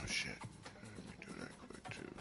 shit. Let me do that quick too.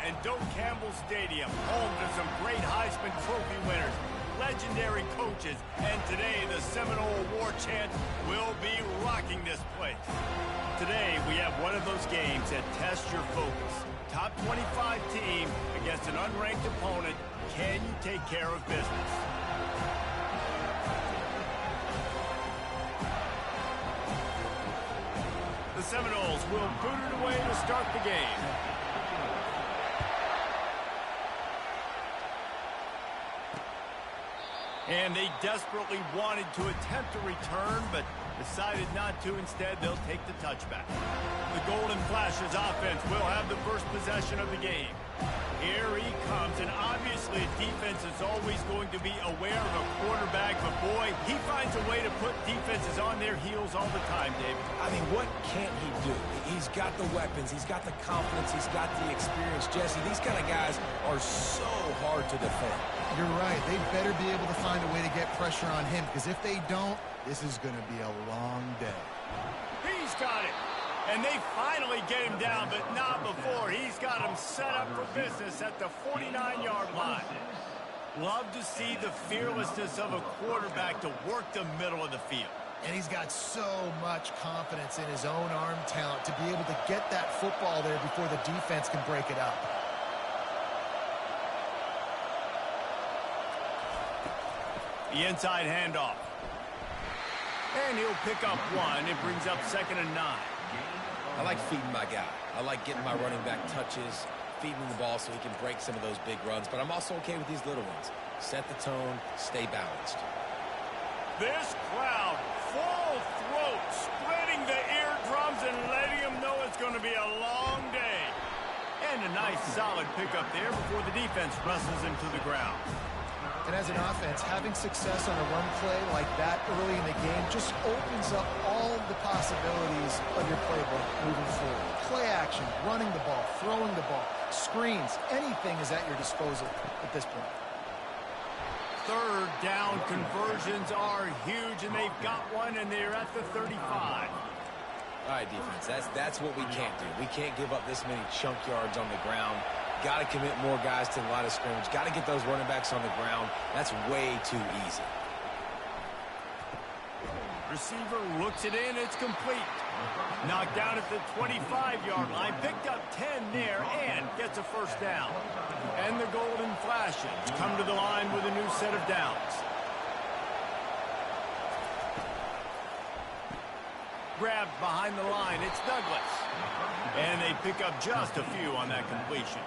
and Doak Campbell Stadium, home to some great Heisman Trophy winners, legendary coaches, and today the Seminole War Chants will be rocking this place. Today we have one of those games that tests your focus. Top 25 team against an unranked opponent. Can you take care of business? The Seminoles will boot it away to start the game. And they desperately wanted to attempt a return, but decided not to. Instead, they'll take the touchback. The Golden Flashes offense will have the first possession of the game. Here he comes, and obviously defense is always going to be aware of a quarterback, but boy, he finds a way to put defenses on their heels all the time, David. I mean, what can't he do? He's got the weapons, he's got the confidence, he's got the experience. Jesse, these kind of guys are so hard to defend. You're right. They better be able to find a way to get pressure on him, because if they don't, this is going to be a long day. He's got it. And they finally get him down, but not before. He's got him set up for business at the 49-yard line. Love to see the fearlessness of a quarterback to work the middle of the field. And he's got so much confidence in his own arm talent to be able to get that football there before the defense can break it up. The inside handoff. And he'll pick up one. It brings up 2nd and 9. I like feeding my guy. I like getting my running back touches, feeding the ball so he can break some of those big runs. But I'm also okay with these little ones. Set the tone, stay balanced. This crowd, full throat, splitting the eardrums and letting them know it's going to be a long day. And a nice solid pickup there before the defense wrestles him to the ground. And as an offense, having success on a run play like that early in the game just opens up all the possibilities of your playbook moving forward. Play action, running the ball, throwing the ball, screens, anything is at your disposal at this point. 3rd down conversions are huge, and they've got one, and they're at the 35. All right, defense, that's what we can't do. We can't give up this many chunk yards on the ground. Got to commit more guys to the line of scrimmage. Got to get those running backs on the ground. That's way too easy. Receiver looks it in. It's complete. Knocked down at the 25-yard line. Picked up 10 there and gets a first down. And the Golden Flashes come to the line with a new set of downs. Grabbed behind the line. It's Douglas. And they pick up just a few on that completion.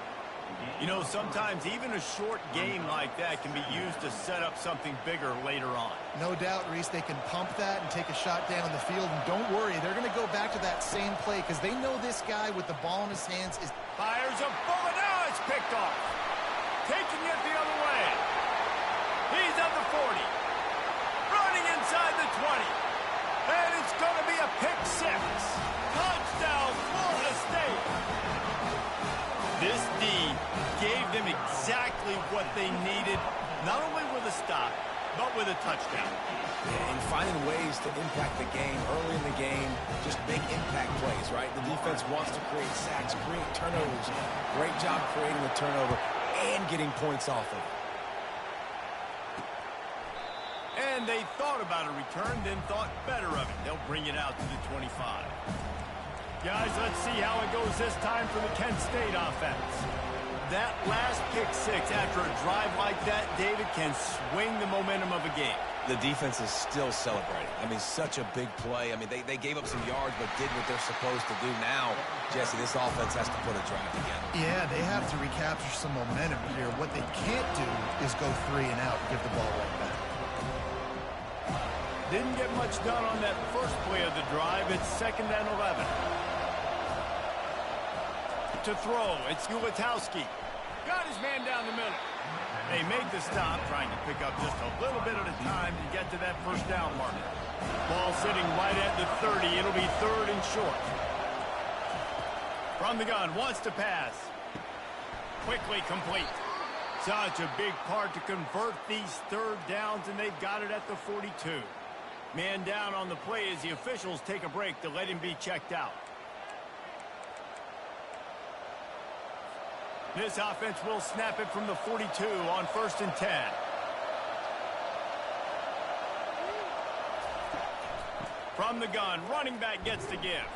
You know, sometimes even a short game like that can be used to set up something bigger later on. No doubt, Reese, they can pump that and take a shot down the field. And don't worry, they're going to go back to that same play because they know this guy with the ball in his hands is... Fires a bullet. Now it's picked off. Taking it the other way. He's at the 40. Running inside the 20. And it's going to be a pick 6. Touchdown, Florida State. This D gave them exactly what they needed, not only with a stop, but with a touchdown. Yeah, and finding ways to impact the game early in the game, just make impact plays, right? The defense wants to create sacks, create turnovers. Great job creating the turnover and getting points off of it. And they thought about a return, then thought better of it. They'll bring it out to the 25. Guys, let's see how it goes this time for the Kent State offense. That last pick 6 after a drive like that, David, can swing the momentum of a game. The defense is still celebrating. I mean, such a big play. I mean, they gave up some yards but did what they're supposed to do. Now, Jesse, this offense has to put a drive together. Yeah, they have to recapture some momentum here. What they can't do is go 3 and out and give the ball right back. Didn't get much done on that first play of the drive. It's 2nd and 11. To throw, it's Ulatowski. Got his man down the middle. They made the stop, trying to pick up just a little bit at a time to get to that first down marker. Ball sitting right at the 30. It'll be 3rd and short. From the gun, wants to pass. Quickly complete. Such a big part to convert these 3rd downs, and they've got it at the 42. Man down on the play as the officials take a break to let him be checked out. This offense will snap it from the 42 on 1st and 10. From the gun, running back gets to give.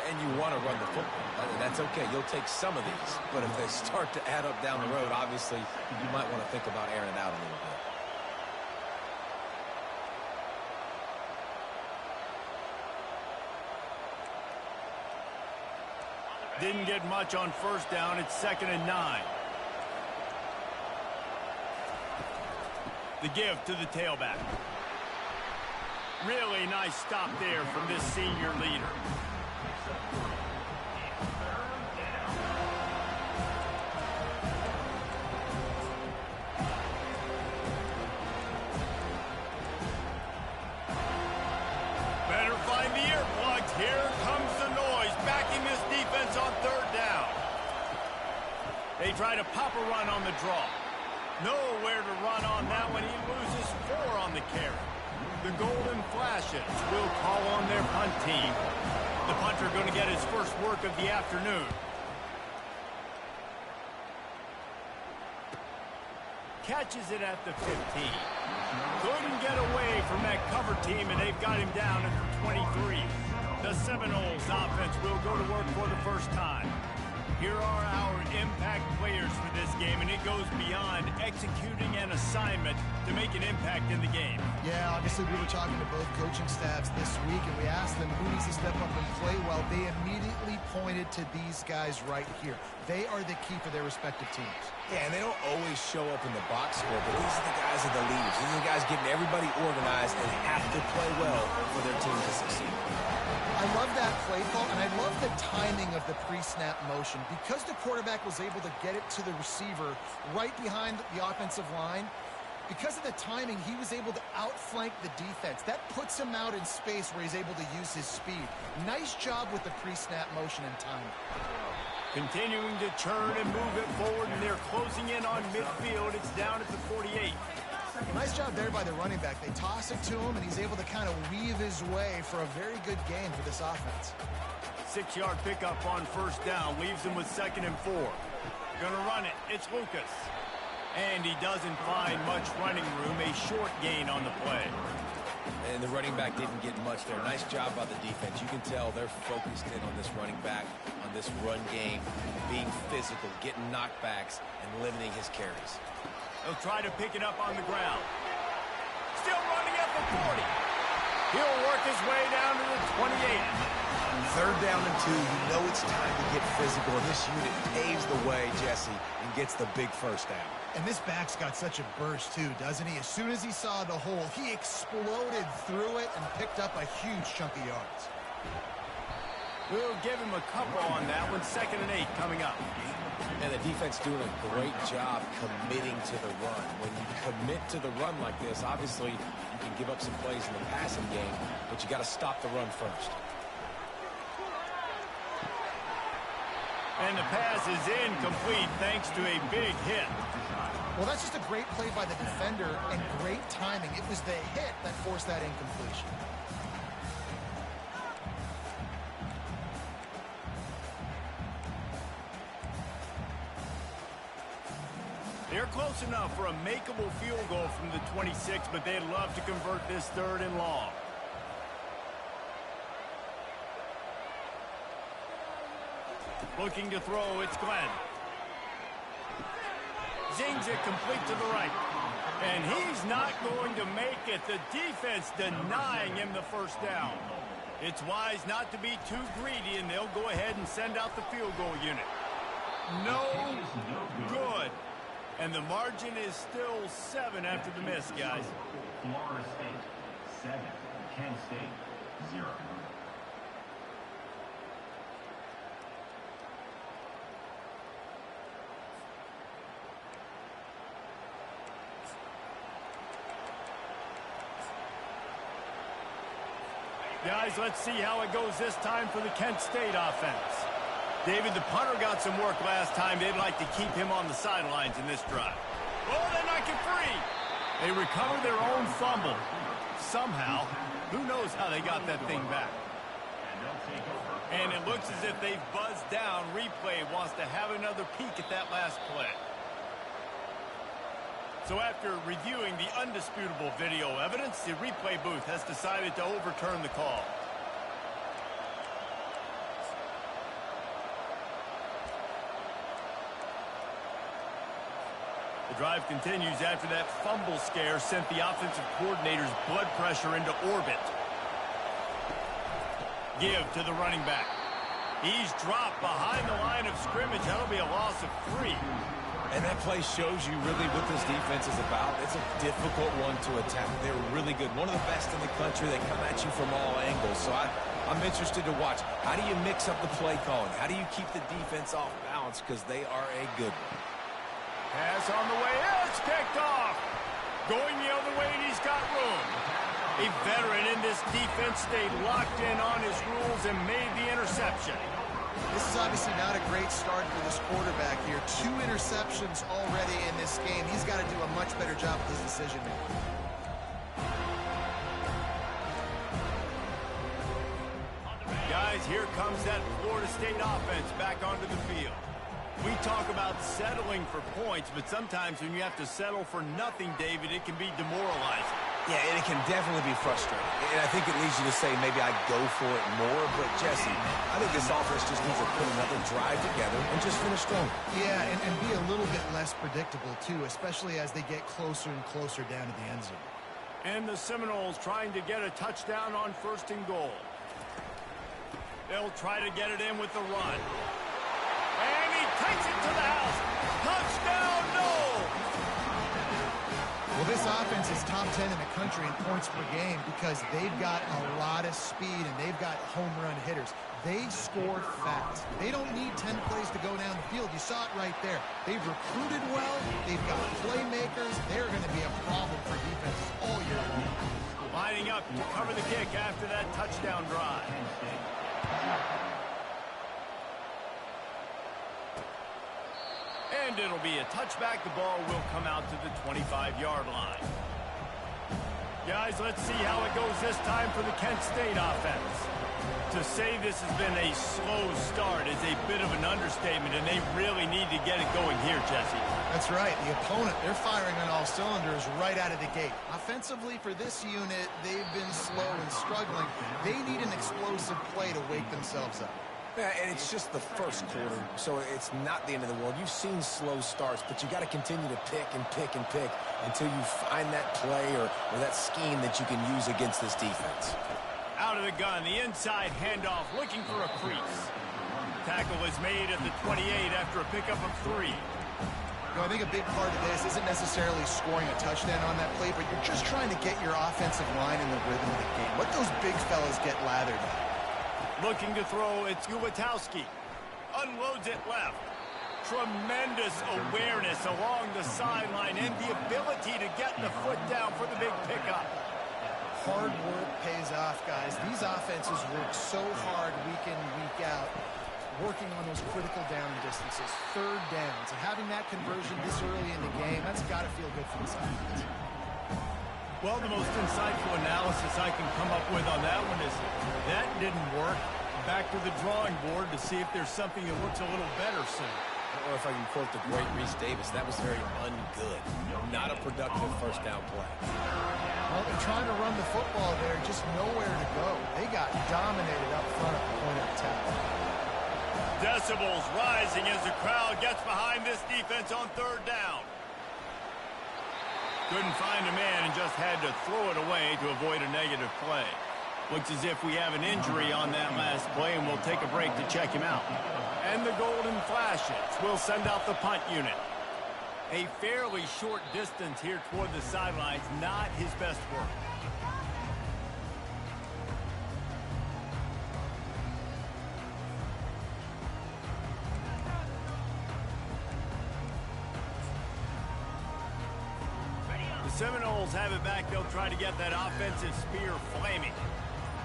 And you want to run the football. That's okay. You'll take some of these. But if they start to add up down the road, obviously, you might want to think about airing it out a little bit. Didn't get much on 1st down. It's 2nd and 9. The give to the tailback. Really nice stop there from this senior leader. Better find the earplugs. Here comes the noise, backing this defense on 3rd down. They try to pop a run on the draw. Nowhere to run on that one. He loses 4 on the carry. The Golden Flashes will call on their punt team. The punter going to get his first work of the afternoon. Catches it at the 15. Couldn't get away from that cover team, and they've got him down at the 23. The Seminoles offense will go to work for the first time. Here are our impact players for this game, and it goes beyond executing an assignment to make an impact in the game. Yeah, obviously we were talking to both coaching staffs this week, and we asked them who needs to step up and play well. They immediately pointed to these guys right here. They are the key for their respective teams. Yeah, and they don't always show up in the box score, but these are the guys that are the leaders. These are the guys getting everybody organized and have to play well for their team to succeed. I love that play call, and I love the timing of the pre-snap motion. Because the quarterback was able to get it to the receiver right behind the offensive line, because of the timing, he was able to outflank the defense. That puts him out in space where he's able to use his speed. Nice job with the pre-snap motion and timing. Continuing to turn and move it forward, and they're closing in on midfield. It's down at the 48. Nice job there by the running back. They toss it to him, and he's able to kind of weave his way for a very good gain for this offense. 6-yard pickup on 1st down. Leaves him with 2nd and 4. Gonna run it. It's Lucas. And he doesn't find much running room. A short gain on the play. And the running back didn't get much there. Nice job by the defense. You can tell they're focused in on this running back, on this run game, being physical, getting knockbacks, and limiting his carries. He'll try to pick it up on the ground. Still running at the 40. He'll work his way down to the 28. 3rd down and 2. You know it's time to get physical, and this unit paves the way, Jesse, and gets the big 1st down. And this back's got such a burst, too, doesn't he? As soon as he saw the hole, he exploded through it and picked up a huge chunk of yards. We'll give him a couple on that one. 2nd and 8 coming up. And the defense doing a great job committing to the run. When you commit to the run like this, obviously you can give up some plays in the passing game, but you got to stop the run first. And the pass is incomplete thanks to a big hit. Well, that's just a great play by the defender and great timing. It was the hit that forced that incompletion. They're close enough for a makeable field goal from the 26, but they'd love to convert this 3rd and long. Looking to throw, it's Glenn. Zings it complete to the right. And he's not going to make it. The defense denying him the 1st down. It's wise not to be too greedy, and they'll go ahead and send out the field goal unit. No good. And the margin is still 7 after the miss, guys. Florida State 7, Kent State 0. Guys, let's see how it goes this time for the Kent State offense. David, the punter got some work last time. They'd like to keep him on the sidelines in this drive. Oh, they knock it free. They recover their own fumble. Somehow, who knows how they got that thing back. They'll take over. And it looks as if they've buzzed down. Replay wants to have another peek at that last play. So after reviewing the undisputable video evidence, the replay booth has decided to overturn the call. The drive continues after that fumble scare sent the offensive coordinator's blood pressure into orbit. Give to the running back. He's dropped behind the line of scrimmage. That'll be a loss of 3. And that play shows you really what this defense is about. It's a difficult one to attack. They're really good. One of the best in the country. They come at you from all angles. So I'm interested to watch. How do you mix up the play calling? How do you keep the defense off balance? Because they are a good one. Pass on the way. It's picked off. Going the other way, and he's got room. A veteran in this defense stayed locked in on his rules and made the interception. This is obviously not a great start for this quarterback here. 2 interceptions already in this game. He's got to do a much better job with his decision making. Guys, here comes that Florida State offense back onto the field. We talk about settling for points, but sometimes when you have to settle for nothing, David, it can be demoralizing. Yeah, and it can definitely be frustrating. And I think it leads you to say maybe I'd go for it more. But, Jesse, I think this offense just needs to put another drive together and just finish strong. Yeah, and be a little bit less predictable, too, especially as they get closer and closer down to the end zone. And the Seminoles trying to get a touchdown on 1st and goal. They'll try to get it in with the run. And he takes it to the house. Touchdown, no! Well, this offense is top 10 in the country in points per game because they've got a lot of speed and they've got home run hitters. They score fast. They don't need 10 plays to go down the field. You saw it right there. They've recruited well. They've got playmakers. They're going to be a problem for defenses all year long. Lining up to cover the kick after that touchdown drive. And it'll be a touchback. The ball will come out to the 25-yard line. Guys, let's see how it goes this time for the Kent State offense. To say this has been a slow start is a bit of an understatement, and they really need to get it going here, Jesse. That's right. The opponent, they're firing on all cylinders right out of the gate. Offensively, for this unit, they've been slow and struggling. They need an explosive play to wake themselves up. Yeah, and it's just the first quarter, so it's not the end of the world. You've seen slow starts, but you got to continue to pick and pick and pick until you find that play or that scheme that you can use against this defense. Out of the gun, the inside handoff, looking for a crease. Tackle is made at the 28 after a pickup of 3. You know, I think a big part of this isn't necessarily scoring a touchdown on that play, but you're just trying to get your offensive line in the rhythm of the game. Let those big fellas get lathered up. Looking to throw, it's Ulatowski. Unloads it left. Tremendous awareness along the sideline and the ability to get the foot down for the big pickup. Hard work pays off, guys. These offenses work so hard week in, week out, working on those critical down distances, 3rd downs, and having that conversion this early in the game, that's got to feel good for this offense. Well, the most insightful analysis I can come up with on that one is that didn't work. Back to the drawing board to see if there's something that looks a little better soon. Or if I can quote the great Reese Davis, that was very ungood. Not a productive 1st down play. Well, they're trying to run the football there, just nowhere to go. They got dominated up front at the point of attack. Decibels rising as the crowd gets behind this defense on 3rd down. Couldn't find a man and just had to throw it away to avoid a negative play. Looks as if we have an injury on that last play, and we'll take a break to check him out. And the golden flashes will send out the punt unit. A fairly short distance here toward the sidelines, not his best work. The Seminoles have it back. They'll try to get that offensive spear flaming.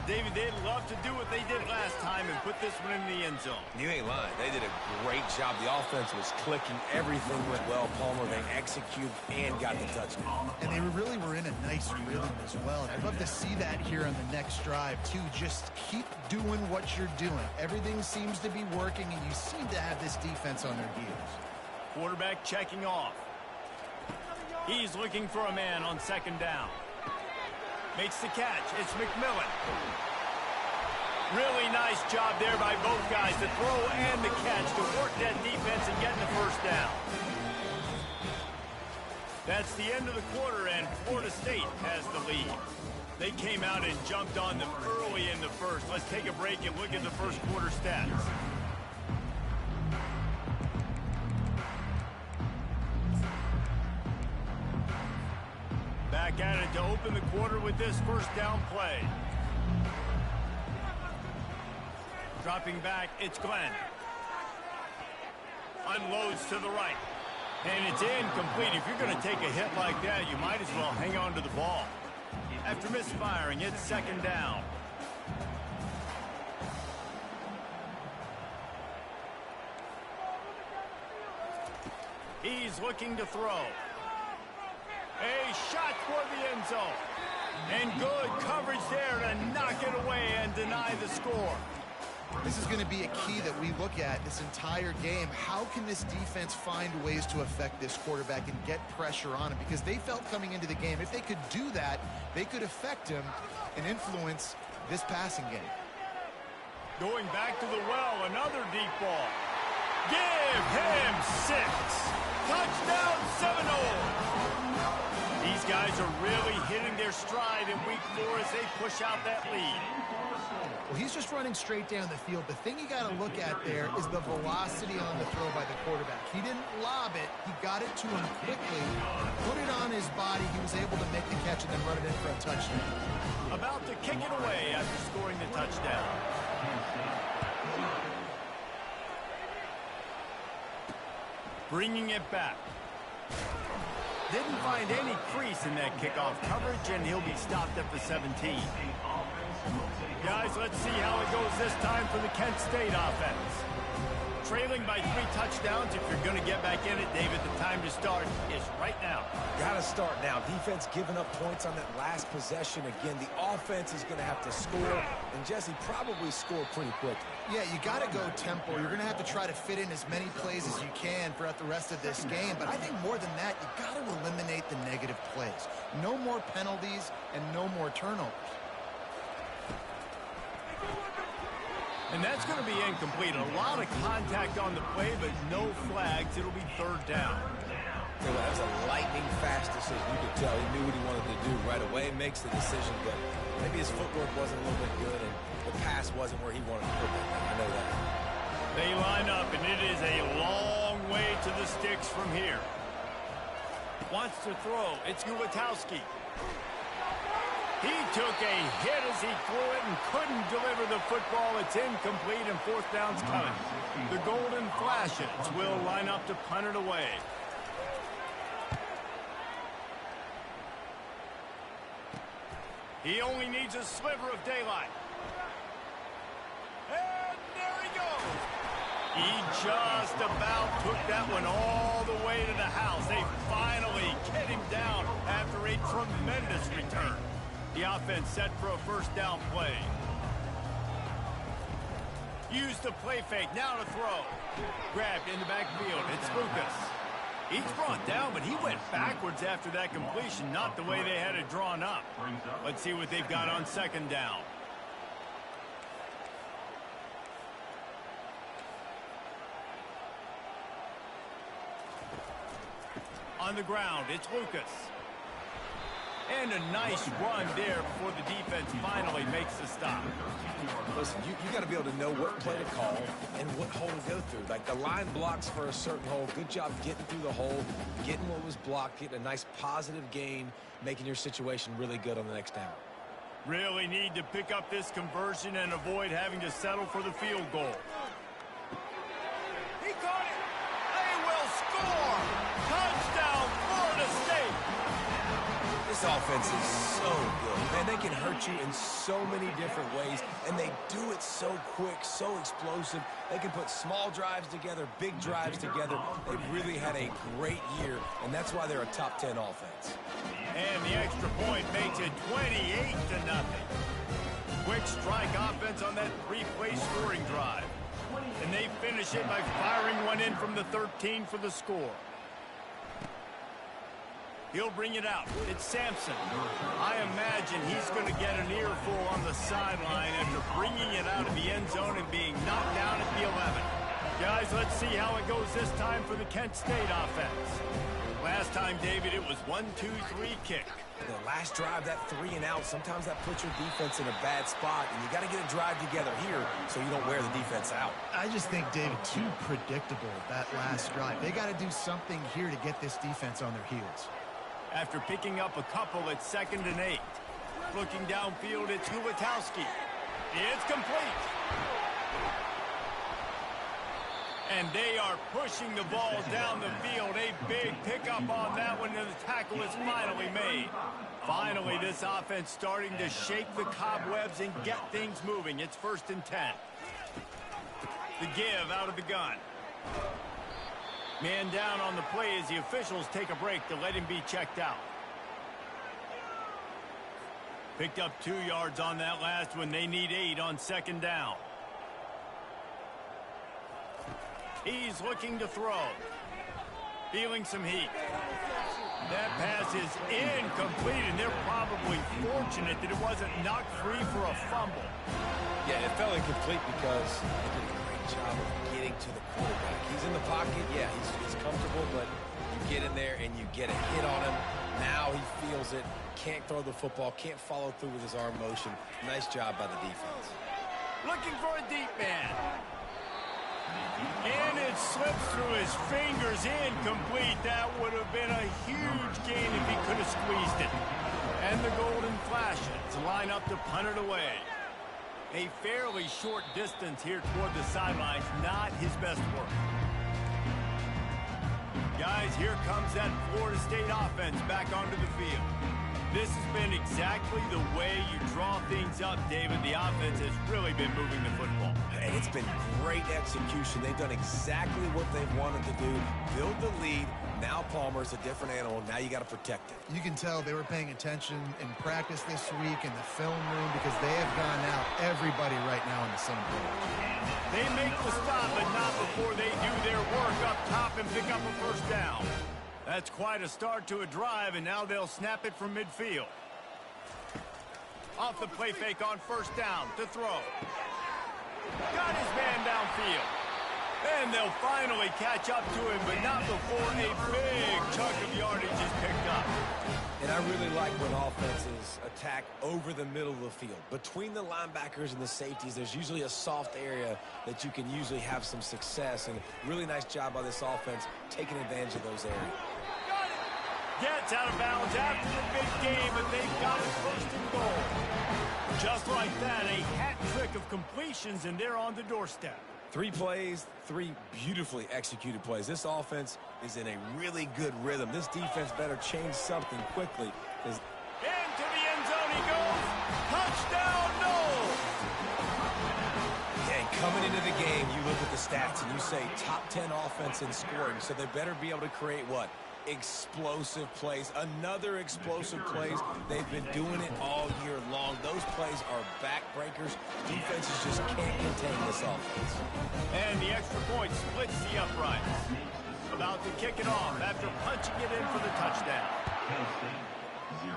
David, they'd love to do what they did last time and put this one in the end zone. You ain't lying. They did a great job. The offense was clicking. Everything went well, Palmer. They executed and got the touchdown. And they really were in a nice rhythm as well. And I'd love to see that here on the next drive, too. Just keep doing what you're doing. Everything seems to be working, and you seem to have this defense on their heels. Quarterback checking off. He's looking for a man on second down. Makes the catch. It's McMillan. Really nice job there by both guys, the throw and the catch, to work that defense and getting the first down. That's the end of the quarter, and Florida State has the lead. They came out and jumped on them early in the first. Let's take a break and look at the first quarter stats. Back at it to open the quarter with this first down play. Dropping back, it's Glenn. Unloads to the right. And it's incomplete. If you're going to take a hit like that, you might as well hang on to the ball. After misfiring, it's second down. He's looking to throw. A shot toward the end zone. And good coverage there to knock it away and deny the score. This is going to be a key that we look at this entire game. How can this defense find ways to affect this quarterback and get pressure on him? Because they felt coming into the game, if they could do that, they could affect him and influence this passing game. Going back to the well, another deep ball. Give him 6. Touchdown, Seminole. These guys are really hitting their stride in week 4 as they push out that lead. Well, he's just running straight down the field. The thing you got to look at there is the velocity on the throw by the quarterback. He didn't lob it. He got it to him quickly, put it on his body. He was able to make the catch and then run it in for a touchdown. About to kick it away after scoring the touchdown. Bringing it back. Didn't find any crease in that kickoff coverage, and he'll be stopped at the 17. Guys, let's see how it goes this time for the Kent State offense. Trailing by 3 touchdowns. If you're going to get back in it, David, the time to start is right now. Got to start now. Defense giving up points on that last possession. Again, the offense is going to have to score, and Jesse probably score pretty quickly. Yeah, you got to go tempo. You're going to have to try to fit in as many plays as you can throughout the rest of this game. But I think more than that, you got to eliminate the negative plays. No more penalties and no more turnovers. And that's going to be incomplete. A lot of contact on the play, but no flags. It'll be third down. That was a lightning-fast decision. You could tell he knew what he wanted to do right away. Makes the decision, but maybe his footwork wasn't a little bit good, and the pass wasn't where he wanted to put it. I know that. They line up, and it is a long way to the sticks from here. Wants to throw. It's Gulatowski. He took a hit as he threw it and couldn't deliver the football. It's incomplete, and fourth down's coming. The Golden Flashes will line up to punt it away. He only needs a sliver of daylight. And there he goes. He just about took that one all the way to the house. They finally get him down after a tremendous return. The offense set for a first down play. Use the play fake, now to throw. Grabbed in the backfield, it's Lucas. He's brought down, but he went backwards after that completion, not the way they had it drawn up. Let's see what they've got on second down. On the ground, it's Lucas. And a nice run there before the defense finally makes the stop. Listen, you got to be able to know what play to call and what hole to go through. Like the line blocks for a certain hole. Good job getting through the hole, getting what was blocked, getting a nice positive gain, making your situation really good on the next down. Really need to pick up this conversion and avoid having to settle for the field goal. He caught it. They will score. Touchdown, Florida State. This offense is so good. Man, they can hurt you in so many different ways, and they do it so quick, so explosive. They can put small drives together, big drives together. They've really had a great year, and that's why they're a top 10 offense. And the extra point makes it 28-0. Quick strike offense on that three-play scoring drive. And they finish it by firing one in from the 13 for the score. He'll bring it out. It's Sampson. I imagine he's going to get an earful on the sideline after bringing it out of the end zone and being knocked down at the 11. Guys, let's see how it goes this time for the Kent State offense. Last time, David, it was 1-2-3 kick. The last drive, that 3 and out, sometimes that puts your defense in a bad spot, and you got to get a drive together here so you don't wear the defense out. I just think, David, too predictable, that last drive. They got to do something here to get this defense on their heels. After picking up a couple at 2nd and 8. Looking downfield, it's Hulatowski. It's complete. And they are pushing the ball down the field. A big pickup on that one, and the tackle is finally made. Finally, this offense starting to shake the cobwebs and get things moving. It's 1st and 10. The give out of the gun. Man down on the play as the officials take a break to let him be checked out. Picked up 2 yards on that last one. They need 8 on 2nd down. He's looking to throw. Feeling some heat. That pass is incomplete, and they're probably fortunate that it wasn't knocked free for a fumble. Yeah, it fell incomplete because they did a great job of getting to the quarterback. He's in the pocket. Yeah, he's comfortable, but you get in there and you get a hit on him. Now he feels it. Can't throw the football. Can't follow through with his arm motion. Nice job by the defense. Looking for a deep man. And it slips through his fingers, incomplete. That would have been a huge gain if he could have squeezed it. And the Golden Flashes line up to punt it away. A fairly short distance here toward the sidelines, not his best work. Guys, here comes that Florida State offense back onto the field. This has been exactly the way you draw things up, David. The offense has really been moving the football. And it's been great execution. They've done exactly what they've wanted to do. Build the lead. Now Palmer's a different animal. Now you got to protect it. You can tell they were paying attention in practice this week in the film room because they have gone out, everybody right now on the same page. They make the stop, but not before they do their work up top and pick up a 1st down. That's quite a start to a drive, and now they'll snap it from midfield. Off the play fake on 1st down to throw. Got his man downfield. And they'll finally catch up to him, but not before a big chunk of yardage is picked up. And I really like when offenses attack over the middle of the field. Between the linebackers and the safeties, there's usually a soft area that you can usually have some success. And really nice job by this offense taking advantage of those areas. Gets out of bounds after the big game, but they've got it 1st and goal. Just like that, a hat trick of completions, and they're on the doorstep. 3 plays, 3 beautifully executed plays. This offense is in a really good rhythm. This defense better change something quickly. Into the end zone he goes. Touchdown, Knowles! Yeah, and coming into the game, you look at the stats and you say top 10 offense in scoring, so they better be able to create what? Explosive plays. Another explosive plays. They've been doing it all year long. Those plays are backbreakers. Defenses just can't contain this offense. And the extra point splits the uprights. About to kick it off after punching it in for the touchdown. Kent State, 0.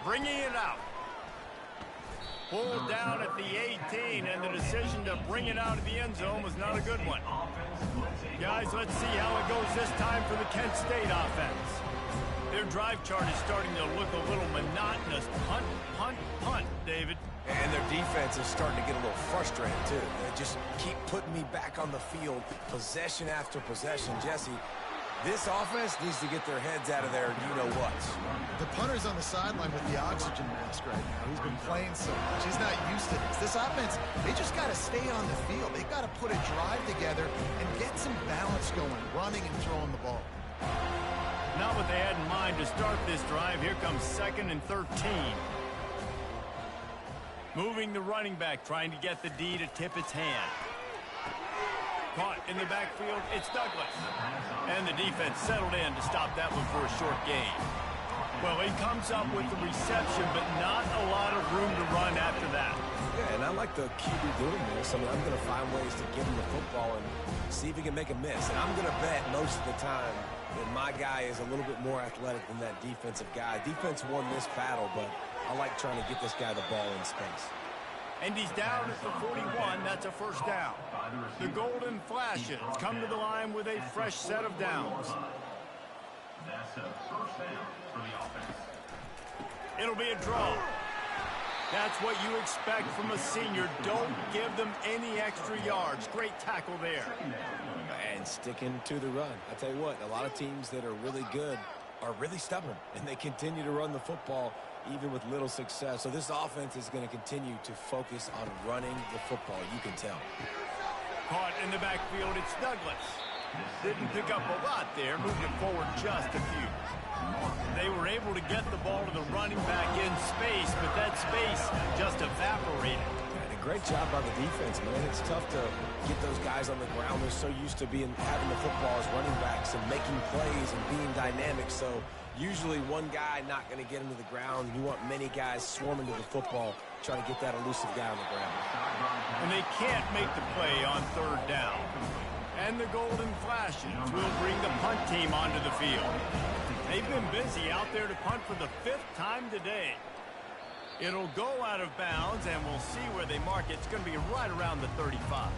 Bringing it out. Pulled down at the 18, and the decision to bring it out of the end zone was not a good one. Guys, let's see how it goes this time for the Kent State offense. Their drive chart is starting to look a little monotonous. Punt, punt, punt, David. And their defense is starting to get a little frustrated, too. They just keep putting me back on the field, possession after possession. Jesse, this offense needs to get their heads out of their you-know-whats. The punter's on the sideline with the oxygen mask right now. He's been playing so much. He's not used to this. This offense, they just got to stay on the field. They've got to put a drive together and get some balance going, running and throwing the ball. Not what they had in mind to start this drive. Here comes 2nd and 13. Moving the running back, trying to get the D to tip its hand. Caught in the backfield, it's Douglas. And the defense settled in to stop that one for a short gain. Well, he comes up with the reception, but not a lot of room to run after that. Yeah, and I like the QB doing this. I mean, I'm going to find ways to get him the football and see if he can make a miss. And I'm going to bet most of the time that my guy is a little bit more athletic than that defensive guy. Defense won this battle, but I like trying to get this guy the ball in space. And he's down at the 41. That's a first down. The Golden Flashes come to the line with a fresh set of downs. That's a first down for the offense. It'll be a draw. That's what you expect from a senior. Don't give them any extra yards. Great tackle there. And sticking to the run. I tell you what, a lot of teams that are really good are really stubborn, and they continue to run the football even with little success. So this offense is going to continue to focus on running the football. You can tell. Caught in the backfield, it's Douglas. Didn't pick up a lot there, moved it forward just a few. They were able to get the ball to the running back in space, but that space just evaporated. And a great job by the defense, man. It's tough to get those guys on the ground. They're so used to having the football as running backs and making plays and being dynamic. So usually one guy not going to get him to the ground. You want many guys swarming to the football, trying to get that elusive guy on the ground. And they can't make the play on 3rd down. And the Golden Flashes will bring the punt team onto the field. They've been busy out there to punt for the 5th time today. It'll go out of bounds, and we'll see where they mark it. It's going to be right around the 35.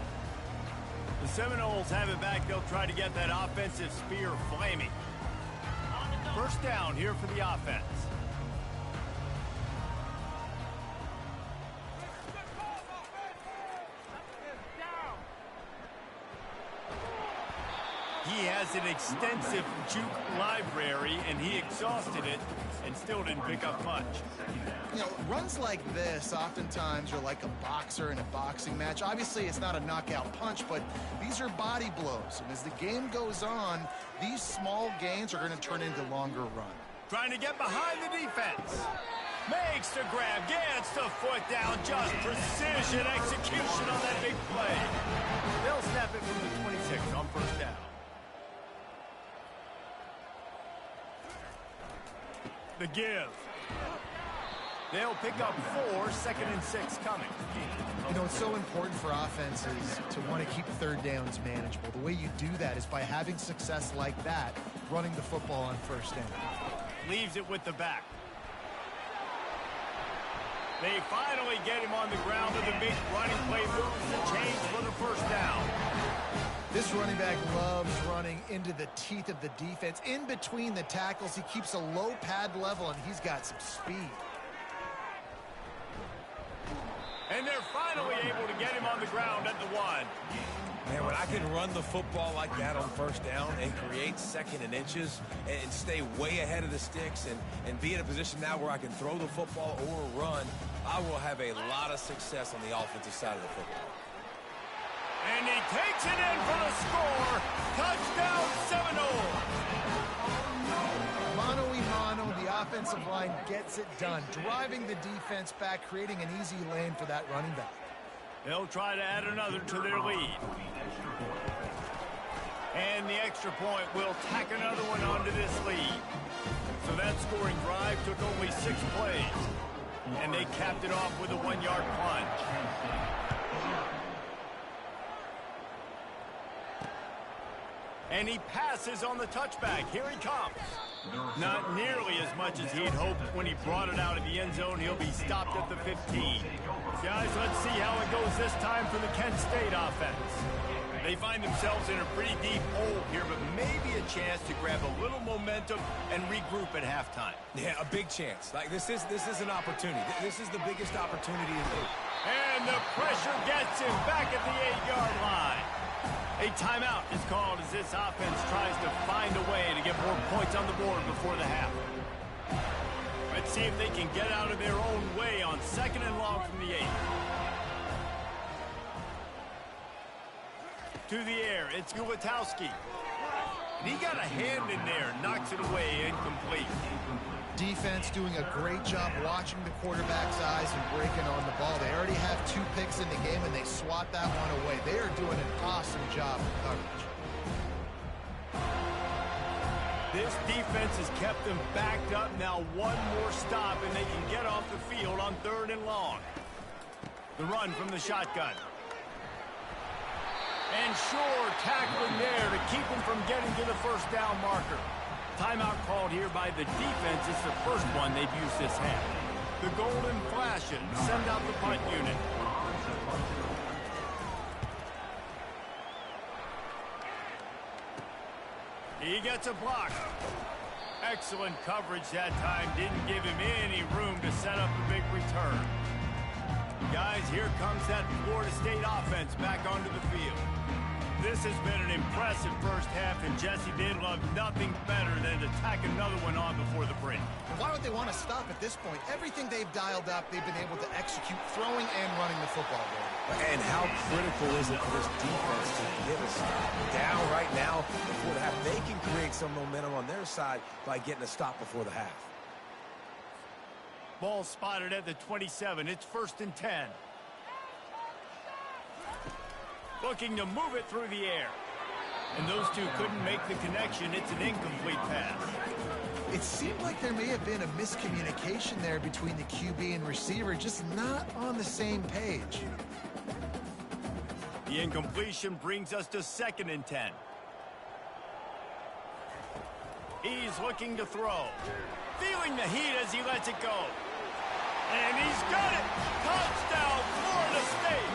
The Seminoles have it back. They'll try to get that offensive spear flaming. First down here for the offense. He has an extensive juke library, and he exhausted it and still didn't pick up much. You know, runs like this oftentimes are like a boxer in a boxing match. Obviously, it's not a knockout punch, but these are body blows. And as the game goes on, these small gains are going to turn into longer runs. Trying to get behind the defense. Makes the grab, gets the foot down, just precision execution on that big play. They'll snap it from the 26 on first down. The give. They'll pick up 4, 2nd and 6 coming. You know, it's so important for offenses to want to keep 3rd downs manageable. The way you do that is by having success like that, running the football on 1st down. Leaves it with the back. They finally get him on the ground with a big running play, moves the change for the first down. This running back loves running into the teeth of the defense. In between the tackles, he keeps a low pad level, and he's got some speed. And they're finally able to get him on the ground at the 1. Man, when I can run the football like that on first down and create 2nd and inches and stay way ahead of the sticks and be in a position now where I can throw the football or run, I will have a lot of success on the offensive side of the football. And he takes it in for the score. Touchdown, Seminoles. Mano-a-mano, the offensive line gets it done, driving the defense back, creating an easy lane for that running back. They'll try to add another to their lead. And the extra point will tack another one onto this lead. So that scoring drive took only 6 plays. And they capped it off with a 1-yard plunge. And he passes on the touchback. Here he comes. Not nearly as much as he'd hoped when he brought it out of the end zone. He'll be stopped at the 15. Guys, let's see how it goes this time for the Kent State offense. They find themselves in a pretty deep hole here, but maybe a chance to grab a little momentum and regroup at halftime. Yeah, a big chance. Like this is an opportunity. This is the biggest opportunity in the league. And the pressure gets him back at the 8-yard line. A timeout is called as this offense tries to find a way to get more points on the board before the half. Let's see if they can get out of their own way on 2nd and long from the 8. To the air, it's Ulatowski. And he got a hand in there, knocks it away, incomplete. Defense doing a great job watching the quarterback's eyes and breaking on the ball. They already have 2 picks in the game, and they swat that one away. They are doing an awesome job of coverage. This defense has kept them backed up. Now one more stop, and they can get off the field on 3rd and long. The run from the shotgun. And sure, tackling there to keep them from getting to the first down marker. Timeout called here by the defense. It's the first one they've used this half. The golden flashes send out the punt unit. He gets a block. Excellent coverage that time. Didn't give him any room to set up a big return. Guys, here comes that Florida State offense back onto the field. This has been an impressive first half, and Jesse did love nothing better than to tack another one on before the break. Why would they want to stop at this point? Everything they've dialed up, they've been able to execute throwing and running the football game. And how critical is it for this defense to get a stop down right now before the half? They can create some momentum on their side by getting a stop before the half. Ball spotted at the 27. It's 1st and 10. Looking to move it through the air. And those two couldn't make the connection. It's an incomplete pass. It seemed like there may have been a miscommunication there between the QB and receiver, just not on the same page. The incompletion brings us to 2nd and 10. He's looking to throw. Feeling the heat as he lets it go. And he's got it! Touchdown, Florida State!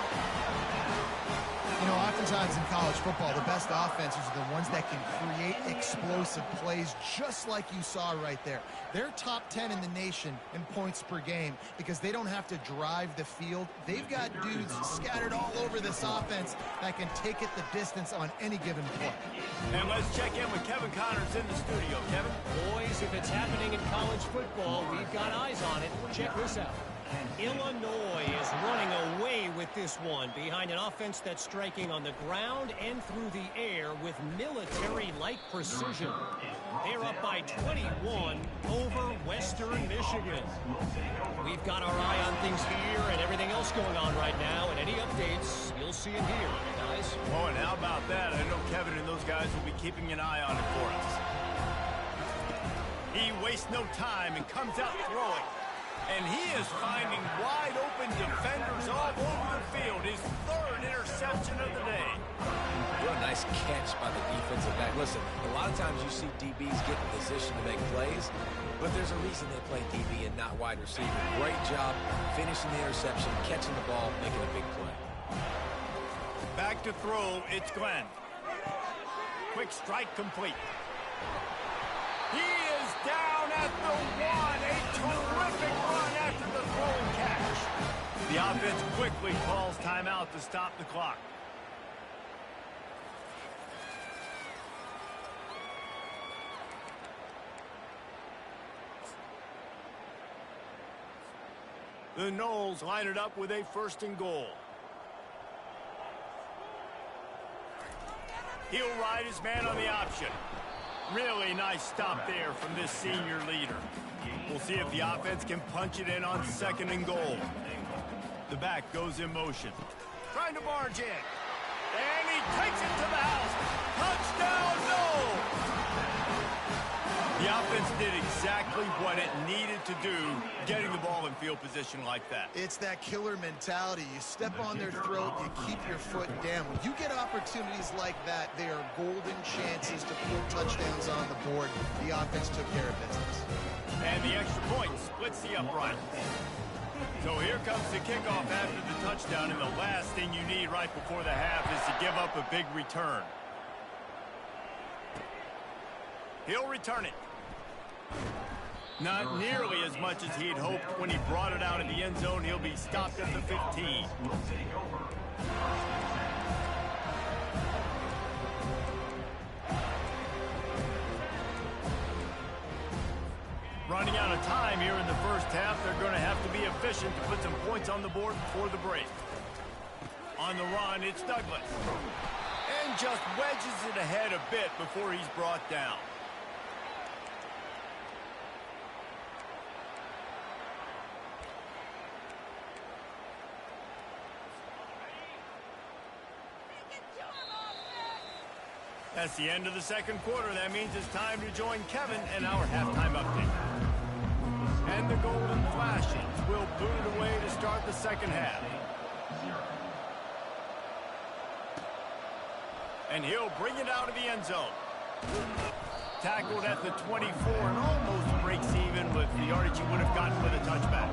You know, oftentimes in college football, the best offenses are the ones that can create explosive plays just like you saw right there. They're top 10 in the nation in points per game because they don't have to drive the field. They've got dudes scattered all over this offense that can take it the distance on any given play. And let's check in with Kevin Connors in the studio. Kevin? Boys, if it's happening in college football, we've got eyes on it. Check this out. Illinois is running away with this one behind an offense that's striking on the ground and through the air with military-like precision. They're up by 21 over Western Michigan. We've got our eye on things here and everything else going on right now, and any updates, you'll see it here, guys. Oh, and how about that? I know Kevin and those guys will be keeping an eye on it for us. He wastes no time and comes out throwing. And he is finding wide-open defenders all over the field. His 3rd interception of the day. What a nice catch by the defensive back. Listen, a lot of times you see DBs get in position to make plays, but there's a reason they play DB and not wide receiver. Great job finishing the interception, catching the ball, making a big play. Back to throw, it's Glenn. Quick strike complete. He is down at the 1. A terrific run after the throwing catch. The offense quickly calls timeout to stop the clock. The Noles line it up with a 1st and goal. He'll ride his man on the option. Really nice stop there from this senior leader. We'll see if the offense can punch it in on 2nd and goal. The back goes in motion. Trying to barge in. And he takes it to the house. Touchdown, no! The offense did exactly what it needed to do, getting the ball in field position like that. It's that killer mentality. You step on their throat, you keep your foot down. When you get opportunities like that, they are golden chances to put touchdowns on the board. The offense took care of business. And the extra point splits the upright. So here comes the kickoff after the touchdown, and the last thing you need right before the half is to give up a big return. He'll return it. Not nearly as much as he'd hoped when he brought it out in the end zone. He'll be stopped at the 15. Running out of time here in the first half. They're going to have to be efficient to put some points on the board before the break. On the run, it's Douglas. And just wedges it ahead a bit before he's brought down. That's the end of the second quarter. That means it's time to join Kevin in our halftime update. And the Golden Flashes will boot it away to start the second half. And he'll bring it out of the end zone. Tackled at the 24 and almost breaks even with the yardage he would have gotten with a touchback.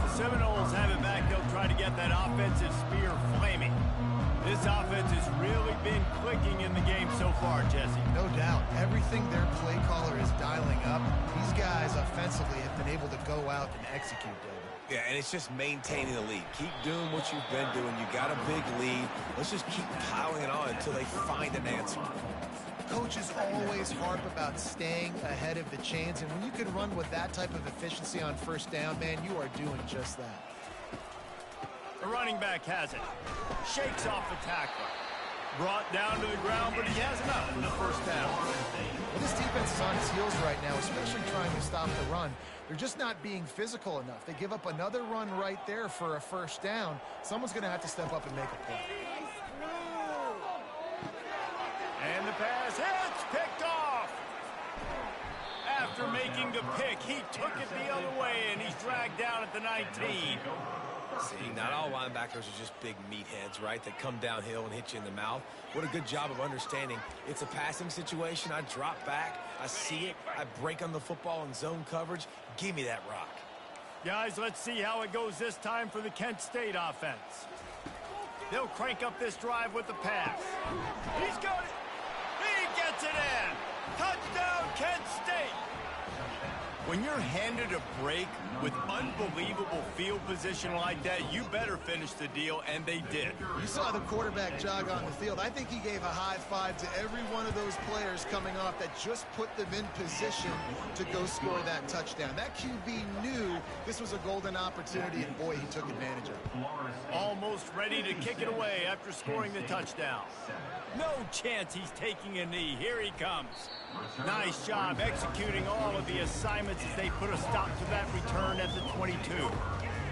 The Seminoles have it back. They'll try to get that offensive spear flaming. This offense has really been clicking in the game so far, Jesse. No doubt. Everything their play caller is dialing up, these guys offensively have been able to go out and execute, David. Yeah, and it's just maintaining the lead. Keep doing what you've been doing. You got a big lead. Let's just keep piling it on until they find an answer. Coaches always harp about staying ahead of the chains, and when you can run with that type of efficiency on first down, man, you are doing just that. The running back has it. Shakes off the tackler. Brought down to the ground, but he has enough for the first down. Well, this defense is on its heels right now, especially trying to stop the run. They're just not being physical enough. They give up another run right there for a first down. Someone's going to have to step up and make a play. And the pass hits, picked off. After making the pick, he took it the other way, and he's dragged down at the 19. See, not all linebackers are just big meatheads, right, that come downhill and hit you in the mouth. What a good job of understanding. It's a passing situation. I drop back. I see it. I break on the football in zone coverage. Give me that rock. Guys, let's see how it goes this time for the Kent State offense. They'll crank up this drive with the pass. He's got it. He gets it in. Touchdown, Kent State. When you're handed a break with unbelievable field position like that, you better finish the deal, and they did. You saw the quarterback jog on the field. I think he gave a high five to every one of those players coming off that just put them in position to go score that touchdown. That QB knew this was a golden opportunity, and boy, he took advantage of it. Almost ready to kick it away after scoring the touchdown. No chance he's taking a knee. Here he comes. Nice job executing all of the assignments as they put a stop to that return at the 22.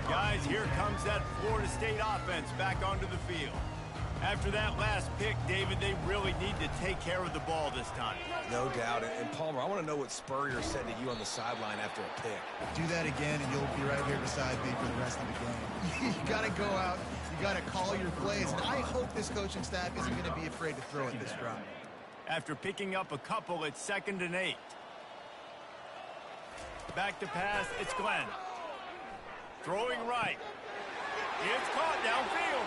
Guys, here comes that Florida State offense back onto the field. After that last pick, David, they really need to take care of the ball this time. No doubt. And Palmer, I want to know what Spurrier said to you on the sideline after a pick. Do that again, and you'll be right here beside me for the rest of the game. You got to go out. You got to call your plays. And I hope this coaching staff isn't going to be afraid to throw at this drive. After picking up a couple, it's 2nd and 8. Back to pass, it's Glenn. Throwing right. It's caught downfield.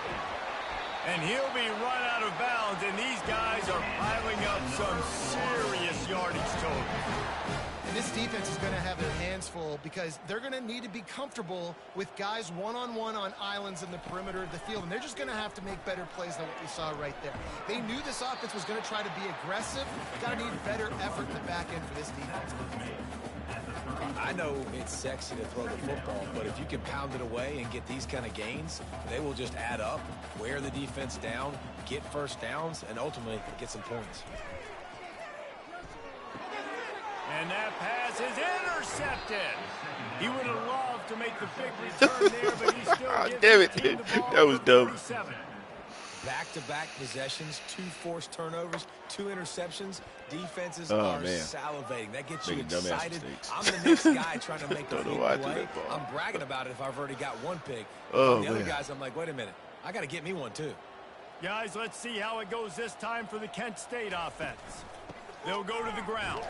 And he'll be run out of bounds, and these guys are piling up some serious yardage total. And this defense is going to have their hands full because they're going to need to be comfortable with guys one-on-one on islands in the perimeter of the field. And they're just going to have to make better plays than what we saw right there. They knew this offense was going to try to be aggressive. Got to need better effort in the back end for this defense. I know it's sexy to throw the football, but if you can pound it away and get these kind of gains, they will just add up, wear the defense down, get first downs, and ultimately get some points. And that pass is intercepted. He would have loved to make the big return there, but he still gives the team the ball. That was dumb. Back-to-back possessions, 2 forced turnovers, 2 interceptions. Defenses are salivating. That gets you excited. I'm the next guy trying to make the big play. I'm bragging about it if I've already got 1 pick. The other guys, I'm like, wait a minute. I got to get me one, too. Guys, let's see how it goes this time for the Kent State offense. They'll go to the ground.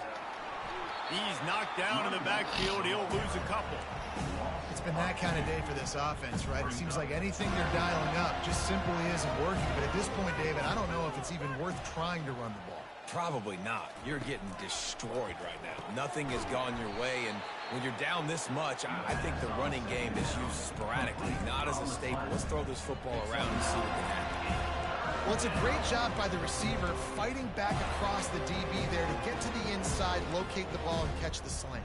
He's knocked down in the backfield. He'll lose a couple. It's been that kind of day for this offense, right? It seems like anything they're dialing up just simply isn't working. But at this point, David, I don't know if it's even worth trying to run the ball. Probably not. You're getting destroyed right now. Nothing has gone your way, and when you're down this much, I think the running game is used sporadically, not as a staple. Let's throw this football around and see what can happen. Well, it's a great job by the receiver fighting back across the DB there to get to the inside, locate the ball, and catch the slant.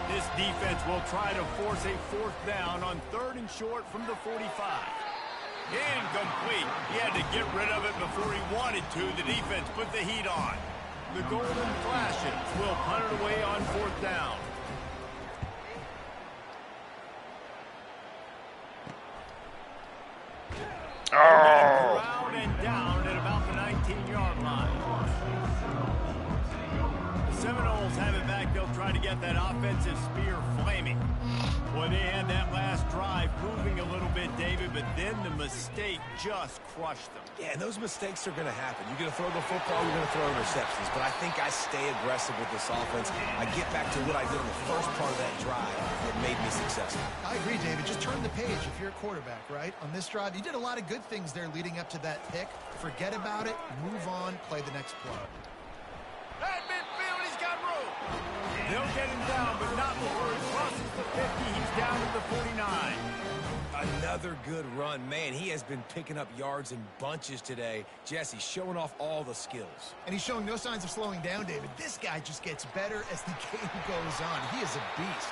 This defense will try to force a 4th down on 3rd and short from the 45. Incomplete. He had to get rid of it before he wanted to. The defense put the heat on. The Golden Flashes will punt it away on 4th down. Around and down at about the 19-yard line. The Seminoles have it back. They'll try to get that offensive spear flaming. Well, they had that last drive moving a little bit, David, but then the mistake just crushed them. Yeah, and those mistakes are going to happen. You're going to throw the football, you're going to throw interceptions. But I think I stay aggressive with this offense. I get back to what I did in the first part of that drive that made me successful. I agree, David. Just turn the page if you're a quarterback, right? On this drive, you did a lot of good things there leading up to that pick. Forget about it, move on, play the next play. At midfield, he's got room. They'll get him down, but not before he crosses the 50. He's down to the 49. Another good run. Man, he has been picking up yards in bunches today. Jesse showing off all the skills. And he's showing no signs of slowing down, David. This guy just gets better as the game goes on. He is a beast.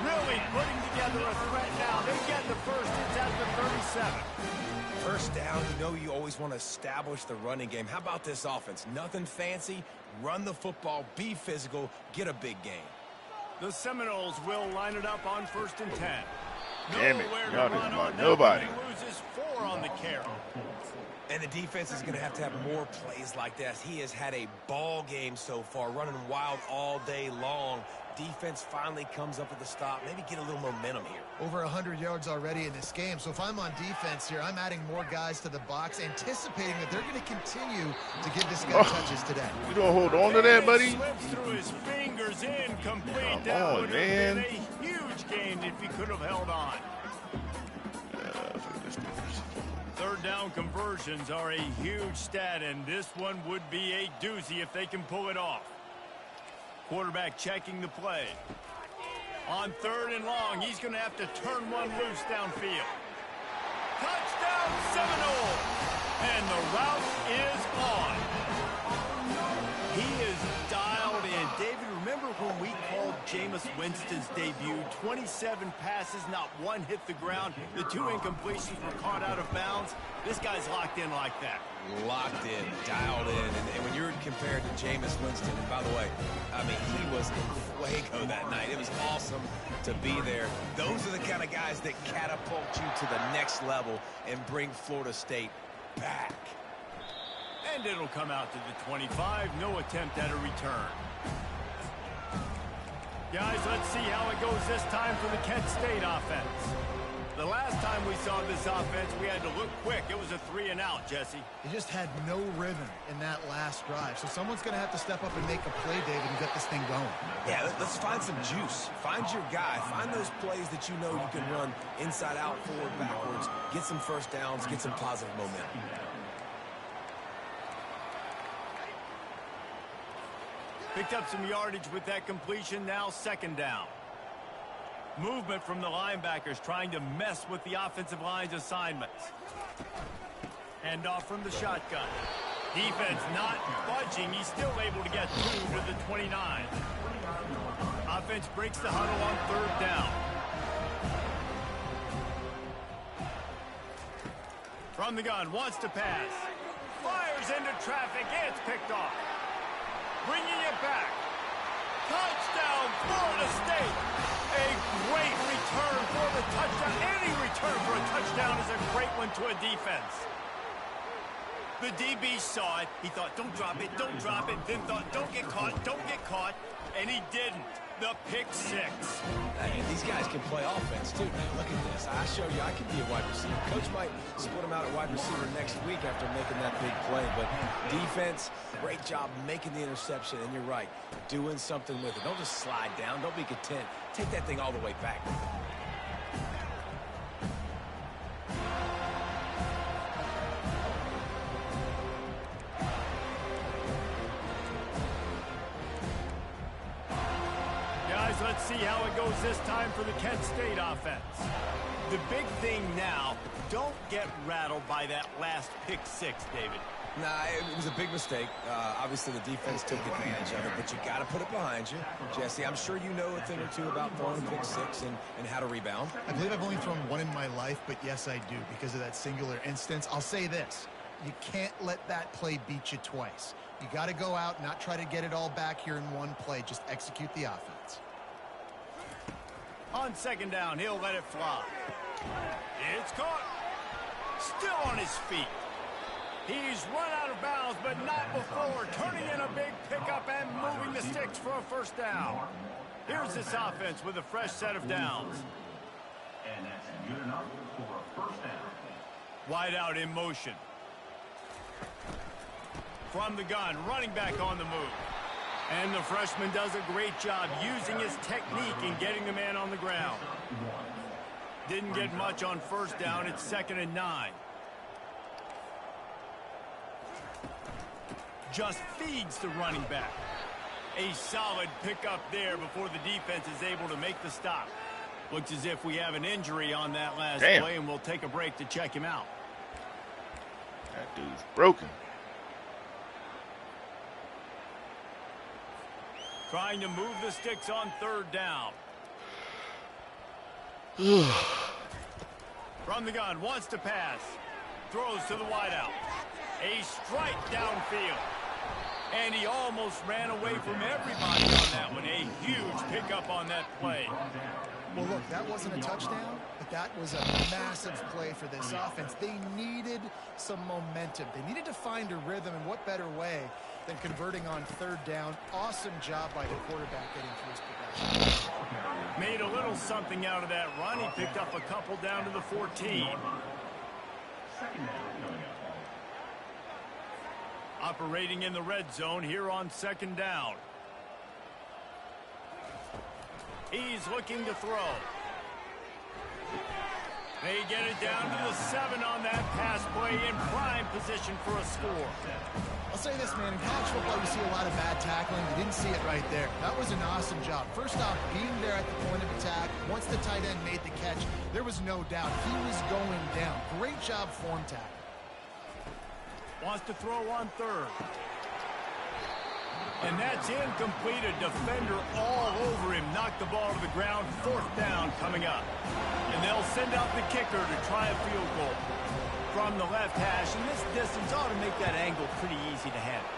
Really putting together a threat now. They get the first. It's at the 37. First down, you know you always want to establish the running game. How about this offense? Nothing fancy. Run the football, be physical, get a big gain. The Seminoles will line it up on 1st and 10. Damn it. Nowhere to Y'all run didn't on like that. nobody. He loses 4 on the carry. And the defense is going to have more plays like this. He has had a ball game so far, running wild all day long. Defense finally comes up with a stop. Maybe get a little momentum here. Over 100 yards already in this game. So if I'm on defense here, I'm adding more guys to the box, anticipating that they're going to continue to give this guy touches today. You don't hold on to that, buddy? Slips through his fingers, incomplete. Come That on, would have man. been a huge gain if he could have held on. Third down conversions are a huge stat, and this one would be a doozy if they can pull it off. Quarterback checking the play. On 3rd and long, he's going to have to turn one loose downfield. Touchdown Seminoles! And the route is on. He is dialed in. David, remember when we called Jameis Winston's debut? 27 passes, not one hit the ground. The 2 incompletions were caught out of bounds. This guy's locked in like that. Locked in, dialed in. And when you're compared to Jameis Winston, and by the way, I mean, he was in fuego that night. It was awesome to be there. Those are the kind of guys that catapult you to the next level and bring Florida State back. And it'll come out to the 25. No attempt at a return. Guys, let's see how it goes this time for the Kent State offense. The last time we saw this offense, we had to look quick. It was a 3-and-out, Jesse. He just had no rhythm in that last drive. So someone's going to have to step up and make a play, David, and get this thing going. Yeah, let's find some juice. Find your guy. Find those plays that you know you can run inside out, forward, backwards. Get some first downs. Get some positive momentum. Picked up some yardage with that completion. Now 2nd down. Movement from the linebackers trying to mess with the offensive line's assignments. Hand off from the shotgun. Defense not budging. He's still able to get 2 to the 29. Offense breaks the huddle on 3rd down. From the gun, wants to pass. Fires into traffic. It's picked off. Bringing it back. Touchdown, Florida State. A great return for the touchdown. Any return for a touchdown is a great one to a defense. The DB saw it. He thought, don't drop it, don't drop it. Then thought, don't get caught, don't get caught. And he didn't. The pick 6. And these guys can play offense, too. Man, look at this. I show you I can be a wide receiver. Coach might split him out at wide receiver next week after making that big play. But defense, great job making the interception. And you're right, doing something with it. Don't just slide down. Don't be content. Take that thing all the way back. Let's see how it goes this time for the Kent State offense. The big thing now, don't get rattled by that last pick 6, David. Nah, it was a big mistake. Obviously, the defense took advantage of it, but you got to put it behind you. Jesse, I'm sure you know a thing or two about throwing pick six and how to rebound. I believe I've only thrown one in my life, but yes, I do because of that singular instance. I'll say this. You can't let that play beat you twice. You got to go out, not try to get it all back here in one play. Just execute the offense. On second down, he'll let it fly. It's caught. Still on his feet. He's run out of bounds, but not before turning in a big pickup and moving the sticks for a first down. Here's this offense with a fresh set of downs. And that's good enough for a first down. Wide out in motion. From the gun, running back on the move. And the freshman does a great job using his technique in getting the man on the ground. Didn't get much on first down. It's 2nd and 9. Just feeds the running back. A solid pickup there before the defense is able to make the stop. Looks as if we have an injury on that last play, and we'll take a break to check him out. That dude's broken. Trying to move the sticks on 3rd down. From the gun, wants to pass. Throws to the wideout. A strike downfield. And he almost ran away from everybody on that one. A huge pickup on that play. Well, look, that wasn't a touchdown, but that was a massive play for this offense. They needed some momentum. They needed to find a rhythm, and what better way than converting on 3rd down. Awesome job by the quarterback getting through his progression. Made a little something out of that run. He picked up a couple down to the 14. Operating in the red zone here on 2nd down. He's looking to throw. They get it down to the 7 on that pass play, in prime position for a score. I'll say this, man. In college football, you see a lot of bad tackling. You didn't see it right there. That was an awesome job. First off, being there at the point of attack. Once the tight end made the catch, there was no doubt he was going down. Great job form tackle. Wants to throw on 3rd. And that's incomplete. A defender all over him. Knocked the ball to the ground. 4th down coming up. And they'll send out the kicker to try a field goal. From the left hash, and this distance ought to make that angle pretty easy to handle.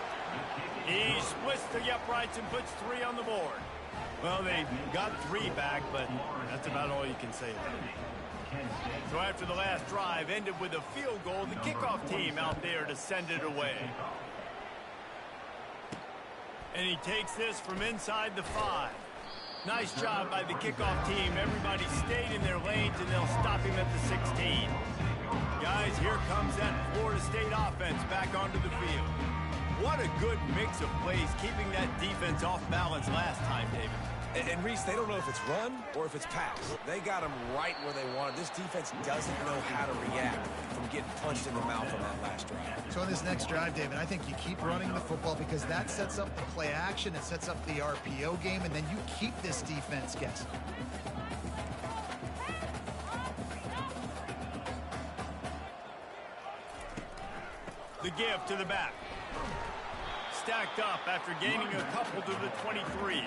He splits the uprights and puts 3 on the board. Well, they got 3 back, but that's about all you can say about it. So after the last drive ended with a field goal, the kickoff team out there to send it away. And he takes this from inside the 5. Nice job by the kickoff team. Everybody stayed in their lanes, and they'll stop him at the 16. Guys, here comes that Florida State offense back onto the field. What a good mix of plays, keeping that defense off balance last time, David. And Reese, they don't know if it's run or if it's pass. They got them right where they wanted. This defense doesn't know how to react from getting punched in the mouth on that last drive. So on this next drive, David, I think you keep running the football because that sets up the play action, it sets up the RPO game, and then you keep this defense guessing. The give to the back. Stacked up after gaining a couple to the 23.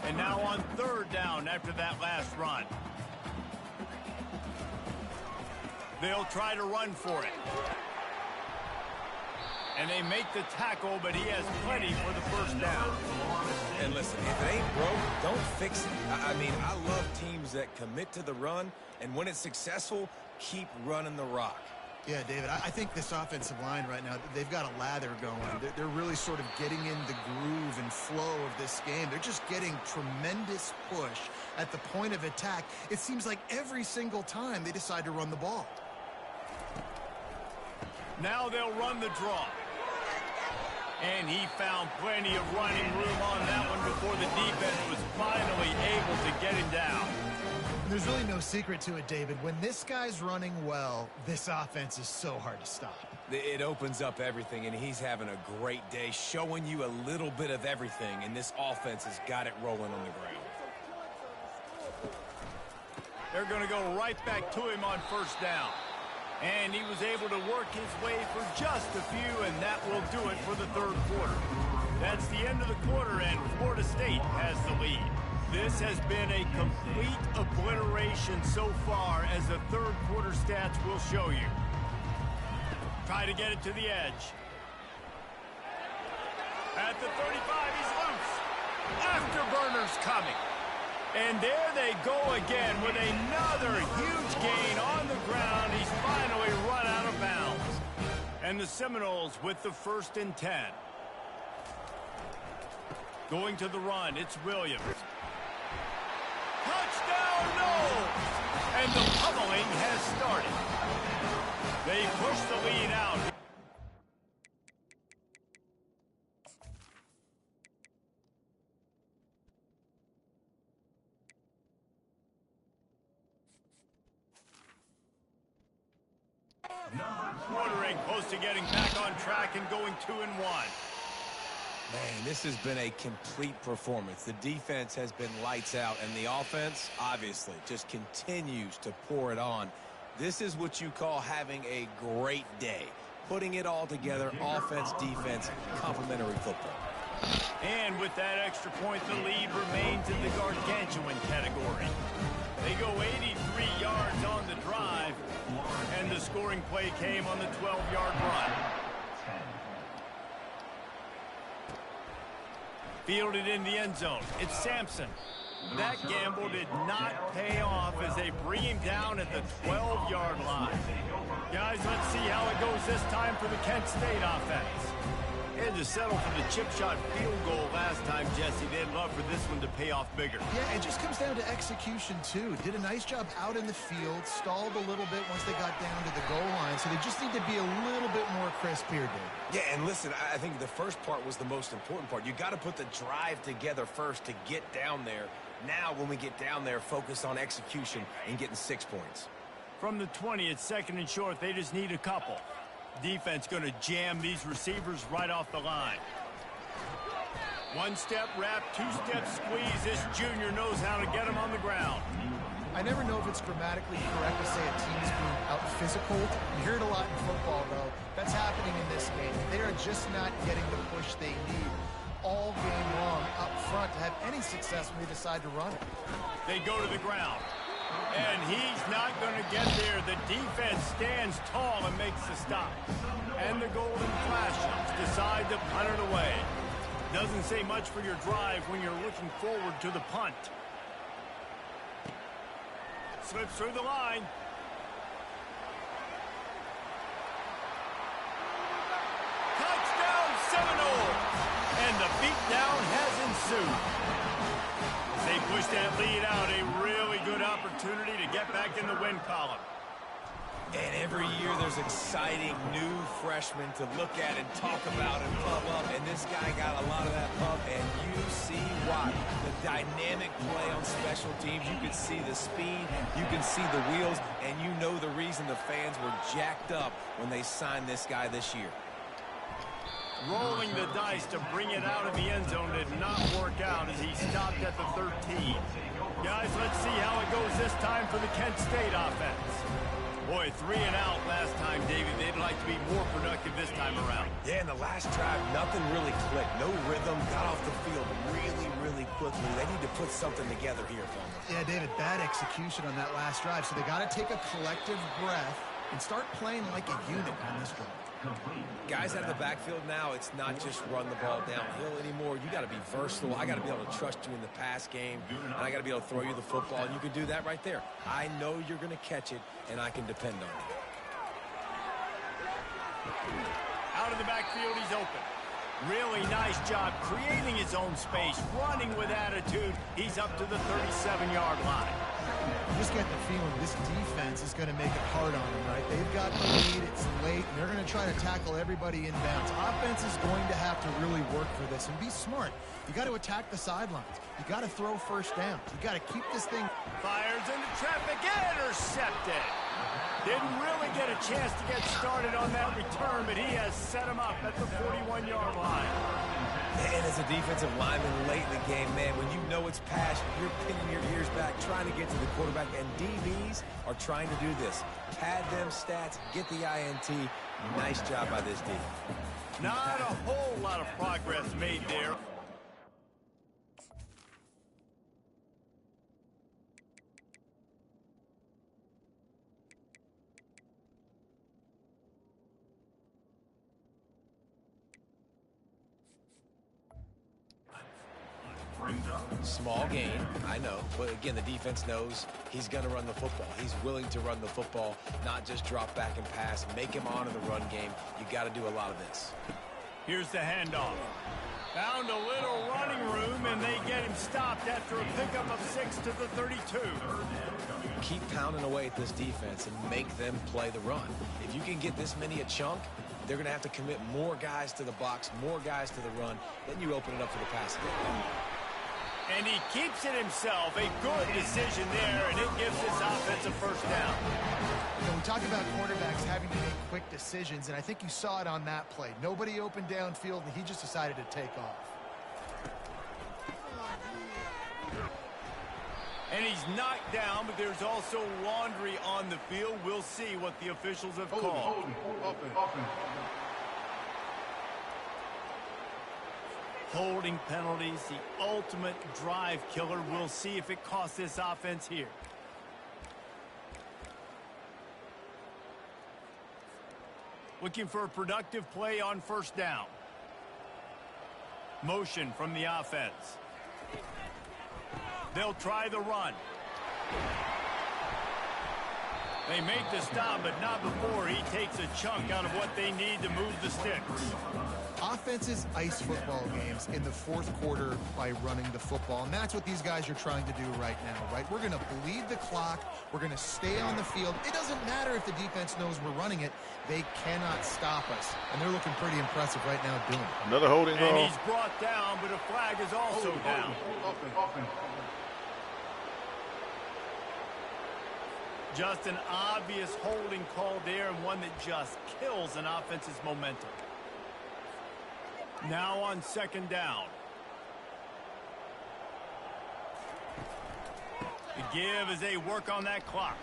And now on 3rd down after that last run. They'll try to run for it. And they make the tackle, but he has plenty for the first down. And listen, if it ain't broke, don't fix it. I mean, I love teams that commit to the run, and when it's successful, keep running the rock. Yeah, David, I think this offensive line right now, they've got a lather going. They're really sort of getting in the groove and flow of this game. They're just getting tremendous push at the point of attack. It seems like every single time they decide to run the ball. Now they'll run the draw. And he found plenty of running room on that one before the defense was finally able to get him down. There's really no secret to it, David. When this guy's running well, this offense is so hard to stop. It opens up everything, and he's having a great day, showing you a little bit of everything, and this offense has got it rolling on the ground. They're going to go right back to him on 1st down. And he was able to work his way for just a few, and that will do it for the third quarter. That's the end of the quarter, and Florida State has the lead. This has been a complete obliteration so far, as the third quarter stats will show you. Try to get it to the edge. At the 35, he's loose. Afterburners coming. And there they go again with another huge gain on the ground. He's finally run out of bounds. And the Seminoles with the 1st and 10. Going to the run, it's Williams. Touchdown, no! And the pummeling has started. They push the lead out. Quartering, close to getting back on track and going 2-1. Man, this has been a complete performance. The defense has been lights out, and the offense, obviously, just continues to pour it on. This is what you call having a great day. Putting it all together, offense, defense, complementary football. And with that extra point, the lead remains in the gargantuan category. They go 83 yards on the drive, and the scoring play came on the 12-yard run. Fielded in the end zone. It's Sampson. That gamble did not pay off as they bring him down at the 12-yard line. Guys, let's see how it goes this time for the Kent State offense. They had to settle for the chip shot field goal last time, Jesse. They'd love for this one to pay off bigger. Yeah, it just comes down to execution, too. Did a nice job out in the field, stalled a little bit once they got down to the goal line, so they just need to be a little bit more crisp here, Dave. Yeah, and listen, I think the first part was the most important part. You got to put the drive together first to get down there. Now, when we get down there, focus on execution and getting 6 points. From the 20, it's 2nd and short. They just need a couple. Defense going to jam these receivers right off the line. 1-step wrap, 2-step squeeze. This junior knows how to get him on the ground. I never know if it's grammatically correct to say a team is being out-physical. You hear it a lot in football, though. That's happening in this game. They are just not getting the push they need all game long up front to have any success when they decide to run it. They go to the ground. And he's not going to get there. The defense stands tall and makes the stop. And the Golden Flashes decide to punt it away. Doesn't say much for your drive when you're looking forward to the punt. Slips through the line. Touchdown Seminoles! And the beatdown has ensued. They push that lead out, a really good opportunity to get back in the win column. And every year there's exciting new freshmen to look at and talk about and pump up. And this guy got a lot of that pump, and you see why. The dynamic play on special teams. You can see the speed, you can see the wheels, and you know the reason the fans were jacked up when they signed this guy this year. Rolling the dice to bring it out of the end zone did not work out as he stopped at the 13. Guys, let's see how it goes this time for the Kent State offense. Boy, 3 and out last time, David. They'd like to be more productive this time around. Yeah, in the last drive, nothing really clicked. No rhythm, got off the field really quickly. They need to put something together here, fellas. Yeah, David, bad execution on that last drive, so they got to take a collective breath and start playing like a unit on this drive. Guys out of the backfield now, it's not just run the ball downhill anymore. You got to be versatile. I got to be able to trust you in the pass game, and I got to be able to throw you the football, and you can do that right there. I know you're going to catch it, and I can depend on it. Out of the backfield, he's open. Really nice job creating his own space, running with attitude. He's up to the 37-yard line. You just get the feeling this defense is going to make it hard on them, right? They've got the lead, it's late, and they're going to try to tackle everybody inbounds. Offense is going to have to really work for this and be smart. You got to attack the sidelines. You got to throw first downs. You got to keep this thing. Fires into traffic, intercepted. Didn't really get a chance to get started on that return, but he has set him up at the 41-yard line. And as a defensive lineman late in the game, man, when you know it's passion, you're pinning your ears back, trying to get to the quarterback, and DBs are trying to do this. Pad them stats, get the INT. Nice job by this D. Not a whole lot of progress made there. Small gain, I know. But again, the defense knows he's going to run the football. He's willing to run the football, not just drop back and pass, make him honor the run game. You got to do a lot of this. Here's the handoff. Found a little running room, and they get him stopped after a pickup of 6 to the 32. Keep pounding away at this defense and make them play the run. If you can get this many a chunk, they're going to have to commit more guys to the box, more guys to the run. Then you open it up for the passing game. And he keeps it himself. A good decision there, and it gives this offense a first down. You know, we talk about quarterbacks having to make quick decisions, and I think you saw it on that play. Nobody opened downfield, and he just decided to take off. And he's knocked down, but there's also laundry on the field. We'll see what the officials have called. Holding penalties, the ultimate drive killer. We'll see if it costs this offense here. Looking for a productive play on first down. Motion from the offense. They'll try the run. They make the stop, but not before he takes a chunk out of what they need to move the sticks. Offenses ice football games in the fourth quarter by running the football, and that's what these guys are trying to do right now, right? We're going to bleed the clock. We're going to stay on the field. It doesn't matter if the defense knows we're running it. They cannot stop us, and they're looking pretty impressive right now doing it. Another holding call. And he's brought down, but a flag is also down. Just an obvious holding call there, and one that just kills an offense's momentum. Now on second down. The give as they work on that clock.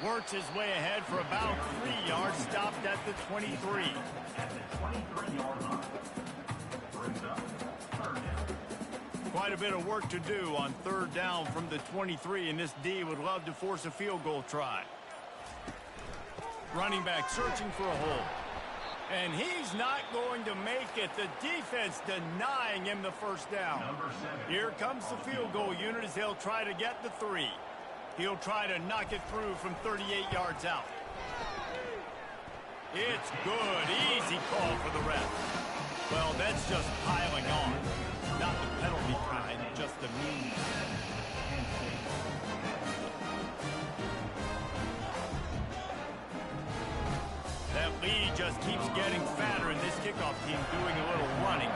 Works his way ahead for about 3 yards, stopped at the 23. Quite a bit of work to do on third down from the 23, and this D would love to force a field goal try. Running back searching for a hole. And he's not going to make it. The defense denying him the first down. Here comes the field goal unit as they'll try to get the 3. He'll try to knock it through from 38 yards out. It's good. Easy call for the ref. Well, that's just piling on. Not the penalty kind, just the mean. That lead just keeps getting fatter, and this kickoff team doing a little running.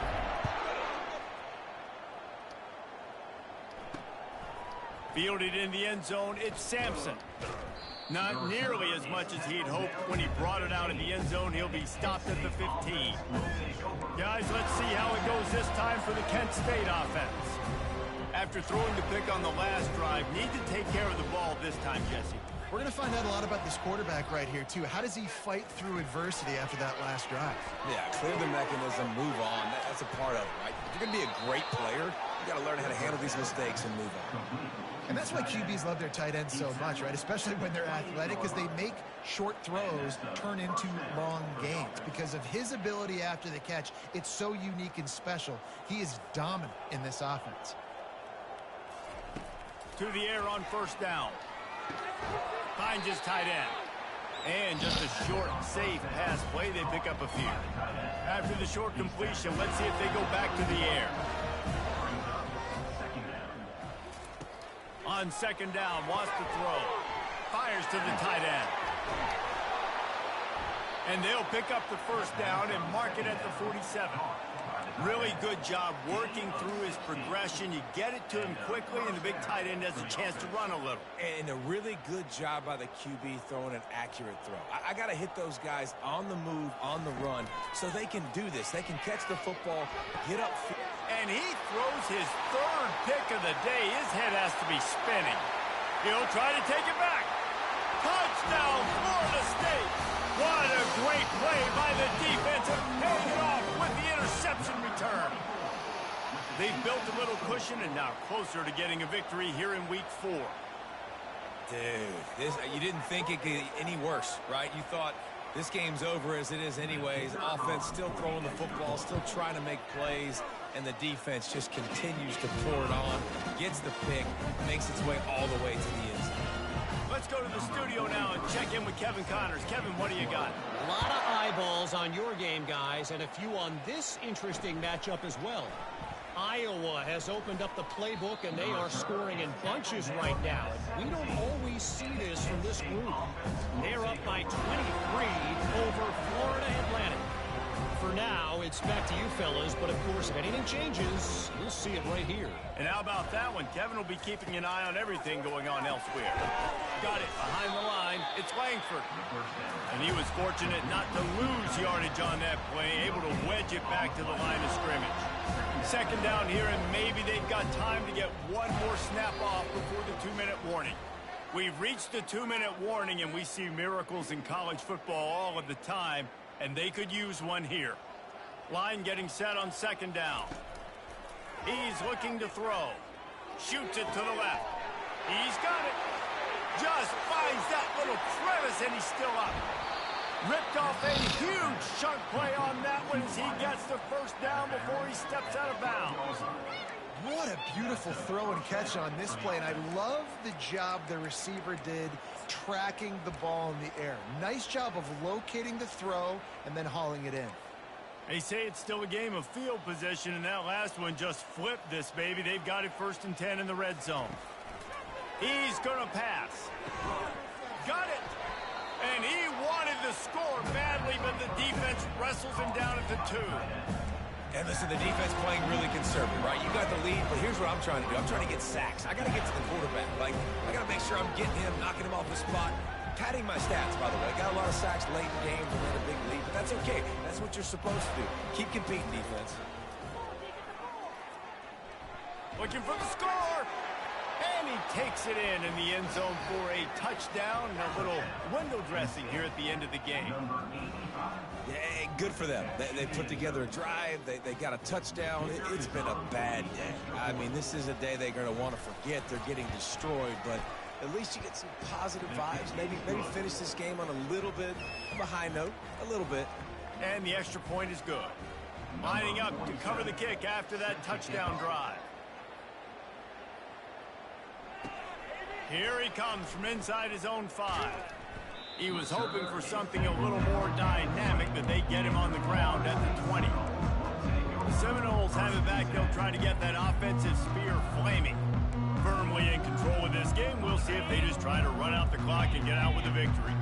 Fielded in the end zone, it's Sampson. Not nearly as much as he'd hoped when he brought it out in the end zone. He'll be stopped at the 15. Guys, let's see how it goes this time for the Kent State offense. After throwing the pick on the last drive, need to take care of the ball this time, Jesse. We're going to find out a lot about this quarterback right here, too. How does he fight through adversity after that last drive? Yeah, clear the mechanism, move on. That's a part of it, right? If you're going to be a great player, you got to learn how to handle these mistakes and move on. And that's why QBs love their tight ends so much, right? Especially when they're athletic, because they make short throws turn into long gains. Because of his ability after the catch, it's so unique and special. He is dominant in this offense. To the air on first down. Finds his tight end. And just a short, safe pass play. They pick up a few. After the short completion, let's see if they go back to the air. On second down, wants to throw. Fires to the tight end. And they'll pick up the first down and mark it at the 47. Really good job working through his progression. You get it to him quickly, and the big tight end has a chance to run a little. And a really good job by the QB throwing an accurate throw. I got to hit those guys on the move, on the run, so they can do this. They can catch the football, get up. And he throws his third pick of the day. His head has to be spinning. He'll try to take it back. Touchdown, Florida State. What a great play by the defense and paying it off with the interception return. They've built a little cushion and now closer to getting a victory here in week 4. Dude, you didn't think it could get any worse, right? You thought this game's over as it is anyways. Offense still throwing the football, still trying to make plays, and the defense just continues to pour it on, gets the pick, makes its way all the way to the end zone. Let's go to the studio now and check in with Kevin Connors. Kevin, what do you got? A lot of eyeballs on your game, guys, and a few on this interesting matchup as well. Iowa has opened up the playbook, and they are scoring in bunches right now. We don't always see this from this group. They're up by 23 over Florida Atlantic. For now, it's back to you fellas, but of course, if anything changes, you'll see it right here. And how about that one? Kevin will be keeping an eye on everything going on elsewhere. Got it behind the line. It's Langford. And he was fortunate not to lose yardage on that play, able to wedge it back to the line of scrimmage. Second down here, and maybe they've got time to get one more snap off before the 2-minute warning. We've reached the 2-minute warning, and we see miracles in college football all of the time, and they could use one here. Line getting set on second down. He's looking to throw. Shoots it to the left. He's got it. Just finds that little crevice, and he's still up. Ripped off a huge chunk play on that one as he gets the first down before he steps out of bounds. What a beautiful throw and catch on this play, and I love the job the receiver did tracking the ball in the air. Nice job of locating the throw and then hauling it in. They say it's still a game of field position, and that last one just flipped this baby. They've got it 1st and 10 in the red zone. He's going to pass. Got it. And he wanted to score badly, but the defense wrestles him down at the 2. And listen, the defense playing really conservative, right? You got the lead, but here's what I'm trying to do. I'm trying to get sacks. I got to get to the quarterback. Like, I got to make sure I'm getting him, knocking him off the spot. Padding my stats, by the way. Got a lot of sacks late in games and then a big lead, but that's okay. That's what you're supposed to do. Keep competing, defense. Looking for the score. And he takes it in the end zone for a touchdown and a little window dressing here at the end of the game. Yeah, good for them. They put together a drive. They got a touchdown. It's been a bad day. I mean, this is a day they're going to want to forget. They're getting destroyed, but at least you get some positive vibes. Maybe finish this game on a little bit of a high note, a little bit. And the extra point is good. Lining up to cover the kick after that touchdown drive. Here he comes from inside his own 5. He was hoping for something a little more dynamic, but they get him on the ground at the 20. The Seminoles have it back. They'll try to get that offensive spear flaming. Firmly in control of this game. We'll see if they just try to run out the clock and get out with a victory.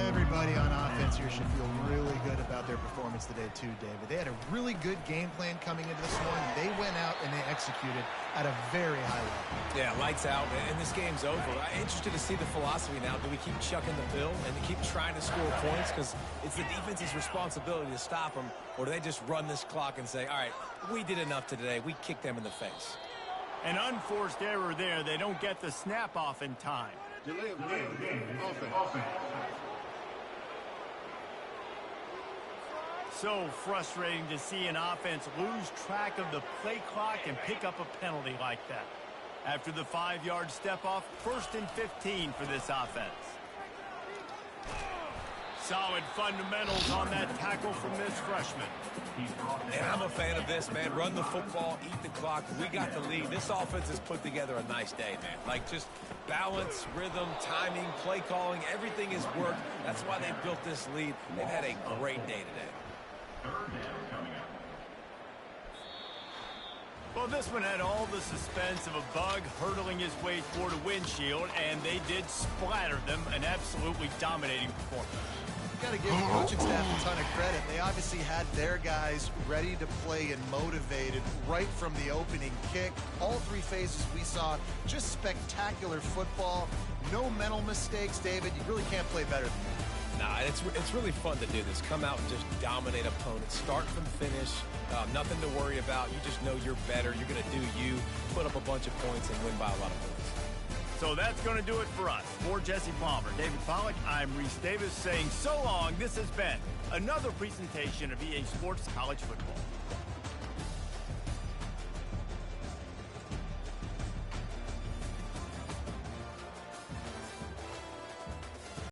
Everybody on offense here should feel really good about their performance today too, David. They had a really good game plan coming into this one. They went out and they executed at a very high level. Yeah, lights out, and this game's over. I'm interested to see the philosophy now. Do we keep chucking the bill and keep trying to score points because it's the defense's responsibility to stop them, or do they just run this clock and say, all right, we did enough today. We kicked them in the face. An unforced error there. They don't get the snap off in time. Delay of game. Offense. So frustrating to see an offense lose track of the play clock and pick up a penalty like that. After the 5-yard step off, 1st and 15 for this offense. Solid fundamentals on that tackle from this freshman. And I'm a fan of this, man. Run the football, eat the clock. We got the lead. This offense has put together a nice day, man. Like, just balance, rhythm, timing, play calling, everything has worked. That's why they built this lead. They've had a great day today. Well, this one had all the suspense of a bug hurtling his way toward a windshield, and they did splatter them. An absolutely dominating performance. got to give the coaching staff a ton of credit. They obviously had their guys ready to play and motivated right from the opening kick. All three phases we saw, just spectacular football. No mental mistakes, David. You really can't play better than that. Nah, it's really fun to do this. Come out and just dominate opponents. Start from finish. Nothing to worry about. You just know you're better. You're going to do you, put up a bunch of points, and win by a lot of points. So that's going to do it for us. For Jesse Palmer, David Pollack, I'm Reese Davis saying so long. This has been another presentation of EA Sports College Football.